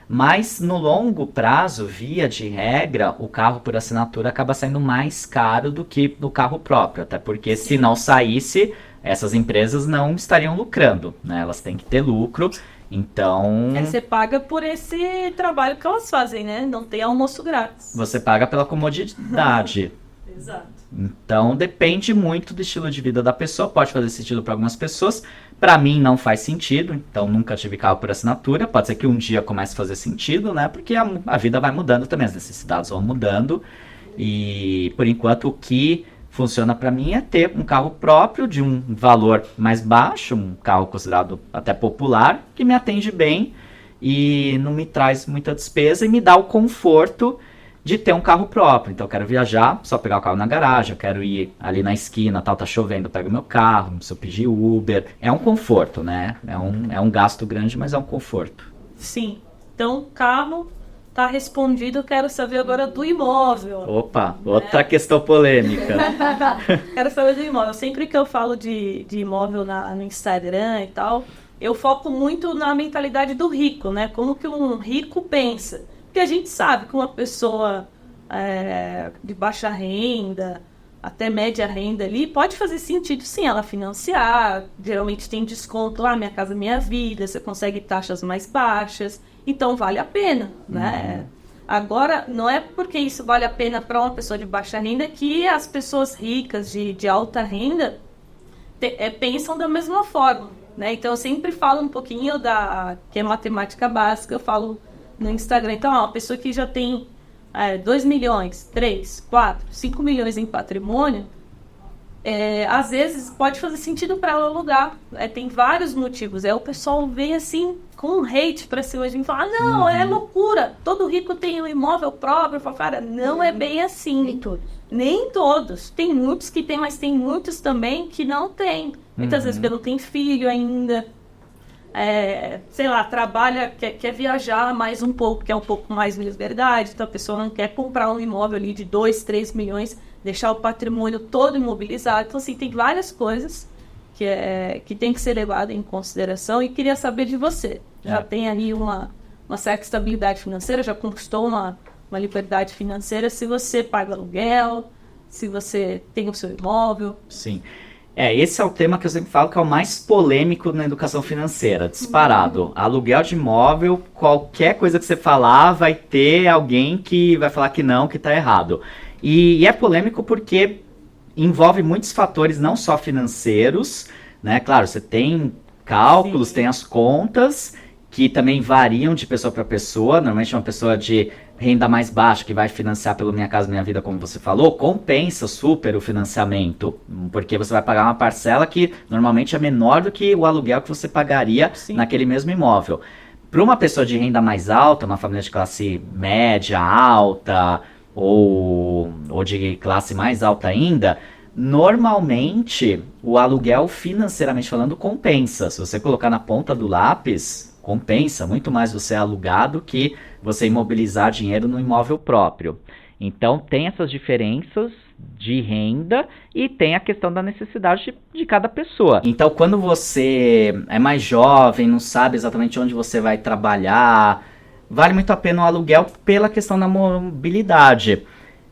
Mas no longo prazo, via de regra, o carro por assinatura acaba saindo mais caro do que o carro próprio. Até porque se não saísse, essas empresas não estariam lucrando, né? Elas têm que ter lucro, então... Você paga por esse trabalho que elas fazem, né? Não tem almoço grátis. Você paga pela comodidade. Exato. Então depende muito do estilo de vida da pessoa, pode fazer sentido para algumas pessoas, para mim não faz sentido, então nunca tive carro por assinatura, pode ser que um dia comece a fazer sentido, né, porque a vida vai mudando também, as necessidades vão mudando, e por enquanto o que funciona para mim é ter um carro próprio de um valor mais baixo, um carro considerado até popular, que me atende bem e não me traz muita despesa e me dá o conforto de ter um carro próprio. Então eu quero viajar, só pegar o carro na garagem, eu quero ir ali na esquina, tal, tá chovendo, eu pego meu carro, se eu pedir Uber, é um conforto, né? É um gasto grande, mas é um conforto. Sim. Então, carro tá respondido, eu quero saber agora do imóvel. Opa, outra questão polêmica. Quero saber do imóvel. Sempre que eu falo de imóvel no Instagram e tal, eu foco muito na mentalidade do rico, né? Como que um rico pensa. Porque a gente sabe que uma pessoa de baixa renda, até média renda ali, pode fazer sentido sim ela financiar. Geralmente tem desconto lá, Minha Casa Minha Vida, você consegue taxas mais baixas, então vale a pena, né? Agora, não é porque isso vale a pena para uma pessoa de baixa renda que as pessoas ricas de alta renda pensam da mesma forma. né? Então eu sempre falo um pouquinho que é matemática básica, eu falo no Instagram. Então, uma pessoa que já tem 2 milhões, 3, 4, 5 milhões em patrimônio, às vezes pode fazer sentido para ela alugar. Tem vários motivos. O pessoal vem assim com um hate para cima de mim e fala, não, é loucura, todo rico tem um imóvel próprio. Cara, não é bem assim. Nem todos. Nem todos. Tem muitos que tem, mas tem muitos também que não tem. Muitas vezes porque não tem filho ainda. Sei lá, trabalha, quer viajar mais um pouco, quer um pouco mais de liberdade. Então a pessoa não quer comprar um imóvel ali de 2, 3 milhões, deixar o patrimônio todo imobilizado. Então, assim, tem várias coisas que tem que ser levada em consideração. E queria saber de você. Já tem ali uma certa estabilidade financeira, já conquistou uma liberdade financeira, se você paga aluguel, se você tem o seu imóvel. Sim. Esse é o tema que eu sempre falo que é o mais polêmico na educação financeira, disparado. Aluguel de imóvel, qualquer coisa que você falar, vai ter alguém que vai falar que não, que está errado. E é polêmico porque envolve muitos fatores, não só financeiros, né? Claro, você tem cálculos, tem as contas, que também variam de pessoa para pessoa. Normalmente uma pessoa de renda mais baixa que vai financiar pelo Minha Casa Minha Vida, como você falou, compensa super o financiamento, porque você vai pagar uma parcela que normalmente é menor do que o aluguel que você pagaria naquele mesmo imóvel. Para uma pessoa de renda mais alta, uma família de classe média, alta, ou de classe mais alta ainda, normalmente o aluguel, financeiramente falando, compensa. Se você colocar na ponta do lápis, compensa muito mais você alugar do que você imobilizar dinheiro no imóvel próprio. Então tem essas diferenças de renda e tem a questão da necessidade de cada pessoa. Então quando você é mais jovem, não sabe exatamente onde você vai trabalhar, vale muito a pena o aluguel pela questão da mobilidade.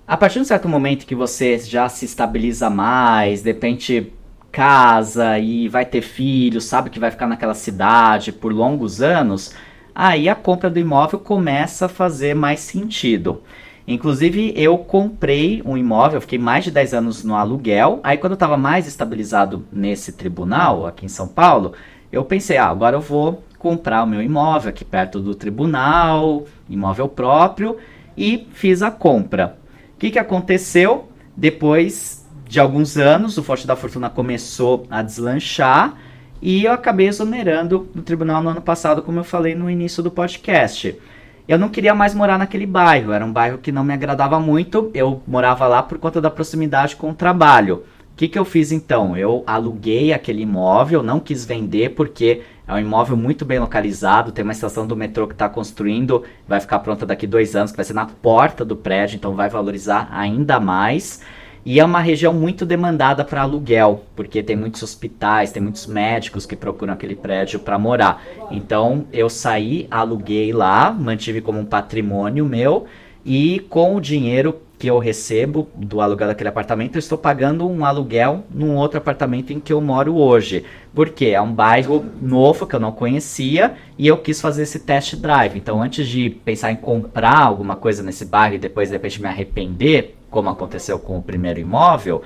A partir de um certo momento que você já se estabiliza mais, de repente casa e vai ter filho, sabe que vai ficar naquela cidade por longos anos, aí a compra do imóvel começa a fazer mais sentido. Inclusive, eu comprei um imóvel, eu fiquei mais de 10 anos no aluguel, aí quando eu estava mais estabilizado nesse tribunal, aqui em São Paulo, eu pensei, agora eu vou comprar o meu imóvel aqui perto do tribunal, imóvel próprio, e fiz a compra. O que aconteceu? Depois de alguns anos, o Forte da Fortuna começou a deslanchar e eu acabei exonerando no tribunal no ano passado, como eu falei no início do podcast. Eu não queria mais morar naquele bairro, era um bairro que não me agradava muito, eu morava lá por conta da proximidade com o trabalho. O que eu fiz então? Eu aluguei aquele imóvel, não quis vender porque é um imóvel muito bem localizado, tem uma estação do metrô que está construindo, vai ficar pronta daqui 2 anos, que vai ser na porta do prédio, então vai valorizar ainda mais. E é uma região muito demandada para aluguel, porque tem muitos hospitais, tem muitos médicos que procuram aquele prédio para morar. Então eu saí, aluguei lá, mantive como um patrimônio meu e com o dinheiro que eu recebo do aluguel daquele apartamento, eu estou pagando um aluguel num outro apartamento em que eu moro hoje. Porque é um bairro novo que eu não conhecia e eu quis fazer esse test drive. Então antes de pensar em comprar alguma coisa nesse bairro e depois de repente me arrepender, como aconteceu com o primeiro imóvel,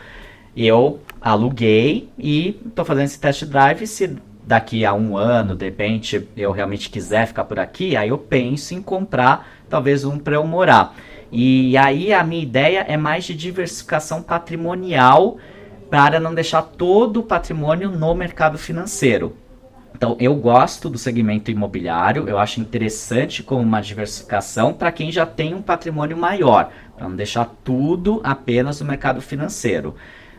eu aluguei e estou fazendo esse test drive. Se daqui a 1 ano, de repente, eu realmente quiser ficar por aqui, aí eu penso em comprar talvez um para eu morar. E aí a minha ideia é mais de diversificação patrimonial para não deixar todo o patrimônio no mercado financeiro. Então eu gosto do segmento imobiliário, eu acho interessante como uma diversificação para quem já tem um patrimônio maior, para não deixar tudo apenas no mercado financeiro.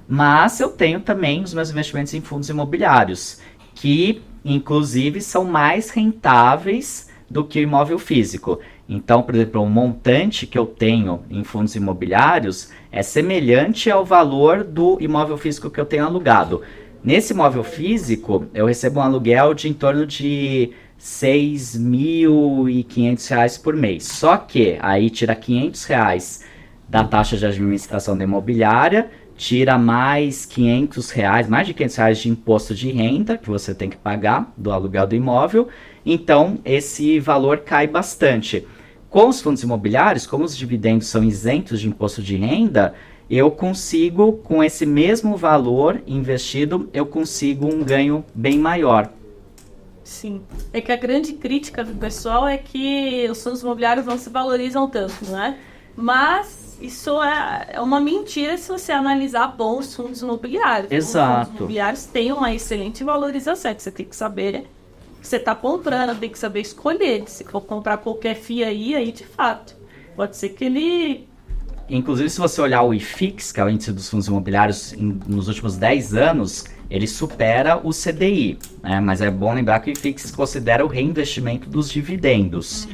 Mas eu tenho também os meus investimentos em fundos imobiliários, que inclusive são mais rentáveis do que o imóvel físico. Então, por exemplo, o montante que eu tenho em fundos imobiliários é semelhante ao valor do imóvel físico que eu tenho alugado. Nesse imóvel físico, eu recebo um aluguel de em torno de R$ 6.500 por mês. Só que aí tira R$ 500 da taxa de administração da imobiliária, tira mais R$500, mais de R$500 de imposto de renda que você tem que pagar do aluguel do imóvel. Então, esse valor cai bastante. Com os fundos imobiliários, como os dividendos são isentos de imposto de renda, eu consigo, com esse mesmo valor investido, eu consigo um ganho bem maior. Sim. É que a grande crítica do pessoal é que os fundos imobiliários não se valorizam tanto, né? Mas isso é uma mentira se você analisar bons fundos imobiliários. Exato. Os fundos imobiliários têm uma excelente valorização. Você tem que saber o que você está comprando, tem que saber escolher. Se for comprar qualquer FII aí de fato, pode ser que ele... Inclusive, se você olhar o IFIX, que é o índice dos fundos imobiliários, nos últimos 10 anos, ele supera o CDI, né? Mas é bom lembrar que o IFIX considera o reinvestimento dos dividendos.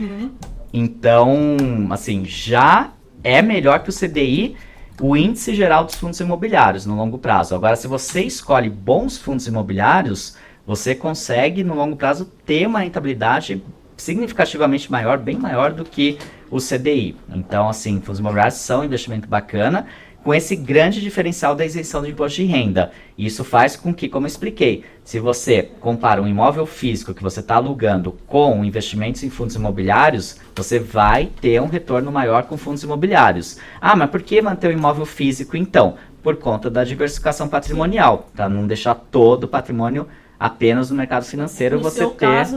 Então, assim, já é melhor que o CDI, o índice geral dos fundos imobiliários no longo prazo. Agora, se você escolhe bons fundos imobiliários, você consegue, no longo prazo, ter uma rentabilidade significativamente maior, bem maior do que o CDI. Então, assim, fundos imobiliários são um investimento bacana, com esse grande diferencial da isenção do imposto de renda. Isso faz com que, como eu expliquei, se você compara um imóvel físico que você está alugando com investimentos em fundos imobiliários, você vai ter um retorno maior com fundos imobiliários. Ah, mas por que manter o imóvel físico então? Por conta da diversificação patrimonial, para não deixar todo o patrimônio apenas no mercado financeiro.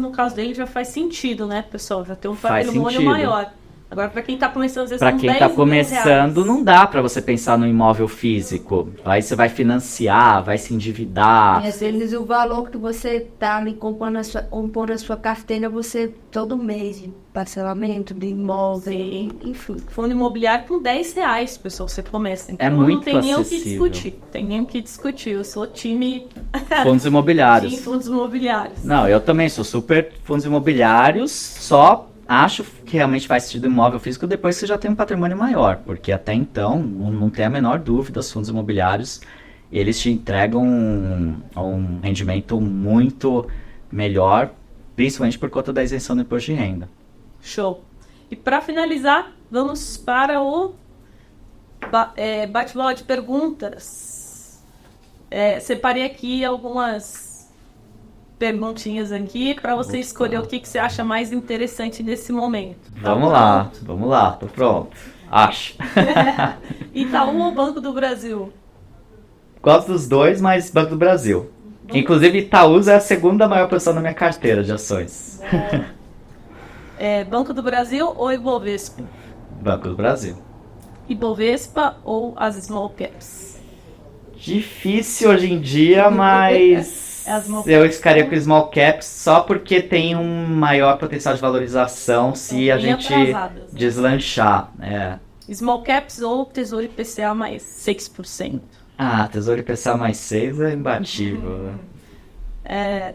No caso dele já faz sentido, né, pessoal? Já tem um Faz patrimônio sentido. maior. Agora, para quem está começando, às vezes Para são quem 10 está mil começando, reais. não dá para você pensar no imóvel físico. Aí você vai financiar, vai se endividar. E às vezes o valor que você está ali compondo a sua carteira, você todo mês de parcelamento de imóvel, Sim. enfim. Fundo imobiliário com 10 reais, pessoal, você começa. Então, É muito não tem nem o que acessível. discutir. Tem nem o que discutir. Eu sou time Fundos imobiliários. de fundos imobiliários. Não, eu também sou super fundos imobiliários, só acho que realmente faz sentido imóvel físico depois que você já tem um patrimônio maior, porque até então, não tem a menor dúvida, os fundos imobiliários, eles te entregam um rendimento muito melhor, principalmente por conta da isenção do imposto de renda. Show. E para finalizar, vamos para o bate-bola de perguntas. Separei aqui algumas perguntinhas aqui para você escolher o que você acha mais interessante nesse momento. Vamos lá, tô pronto. Acho. Itaú ou Banco do Brasil? Gosto dos dois, mas Banco do Brasil. Inclusive, Itaúsa é a segunda maior posição na minha carteira de ações. Banco do Brasil ou Ibovespa? Banco do Brasil. Ibovespa ou as small caps? Difícil hoje em dia, mas eu ficaria com small caps só porque tem um maior potencial de valorização se a gente deslanchar. Small caps ou Tesouro IPCA mais 6%? Ah, Tesouro IPCA mais 6 é imbatível.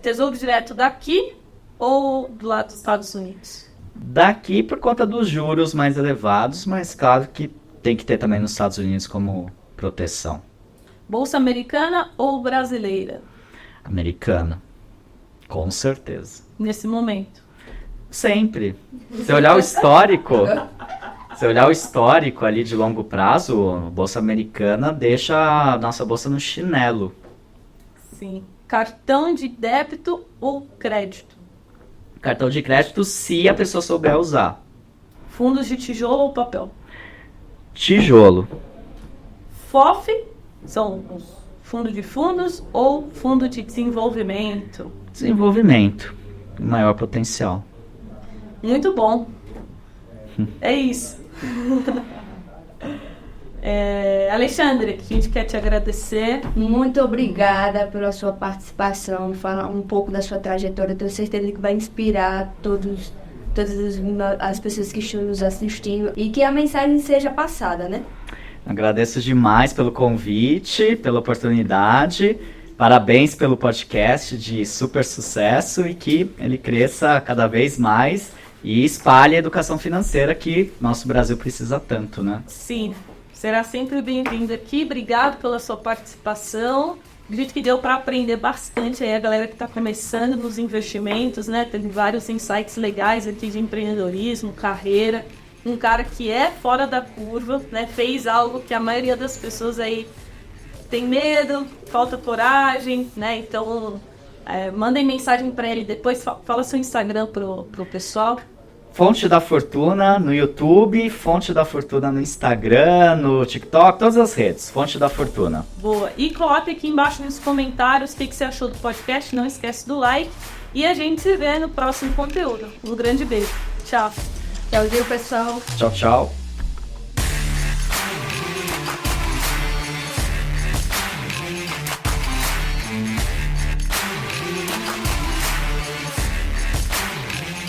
Tesouro direto daqui ou do lado dos Estados Unidos? Daqui por conta dos juros mais elevados, mas claro que tem que ter também nos Estados Unidos como proteção. Bolsa americana ou brasileira? Americana, com certeza. Nesse momento? Sempre. Se olhar o histórico ali de longo prazo, a bolsa americana deixa a nossa bolsa no chinelo. Sim. Cartão de débito ou crédito? Cartão de crédito se a pessoa souber usar. Fundos de tijolo ou papel? Tijolo. FOF são os fundos de fundos ou fundo de desenvolvimento? Desenvolvimento. Maior potencial. Muito bom. É isso. Alexandre, a gente quer te agradecer. Muito obrigada pela sua participação, falar um pouco da sua trajetória. Tenho certeza que vai inspirar todas as pessoas que estão nos assistindo e que a mensagem seja passada, né? Agradeço demais pelo convite, pela oportunidade. Parabéns pelo podcast de super sucesso e que ele cresça cada vez mais e espalhe a educação financeira que nosso Brasil precisa tanto, né? Sim, será sempre bem-vindo aqui. Obrigado pela sua participação. Acredito que deu para aprender bastante aí a galera que está começando nos investimentos, né? Teve vários insights legais aqui de empreendedorismo, carreira. Um cara que é fora da curva, né? Fez algo que a maioria das pessoas aí tem medo, falta coragem, né? Então, mandem mensagem para ele depois. Fala seu Instagram pro pessoal. Fonte da Fortuna no YouTube, Fonte da Fortuna no Instagram, no TikTok, todas as redes, Fonte da Fortuna. Boa. E coloque aqui embaixo nos comentários o que você achou do podcast. Não esquece do like. E a gente se vê no próximo conteúdo. Um grande beijo. Tchau. Tchauzinho, pessoal. Tchau, tchau.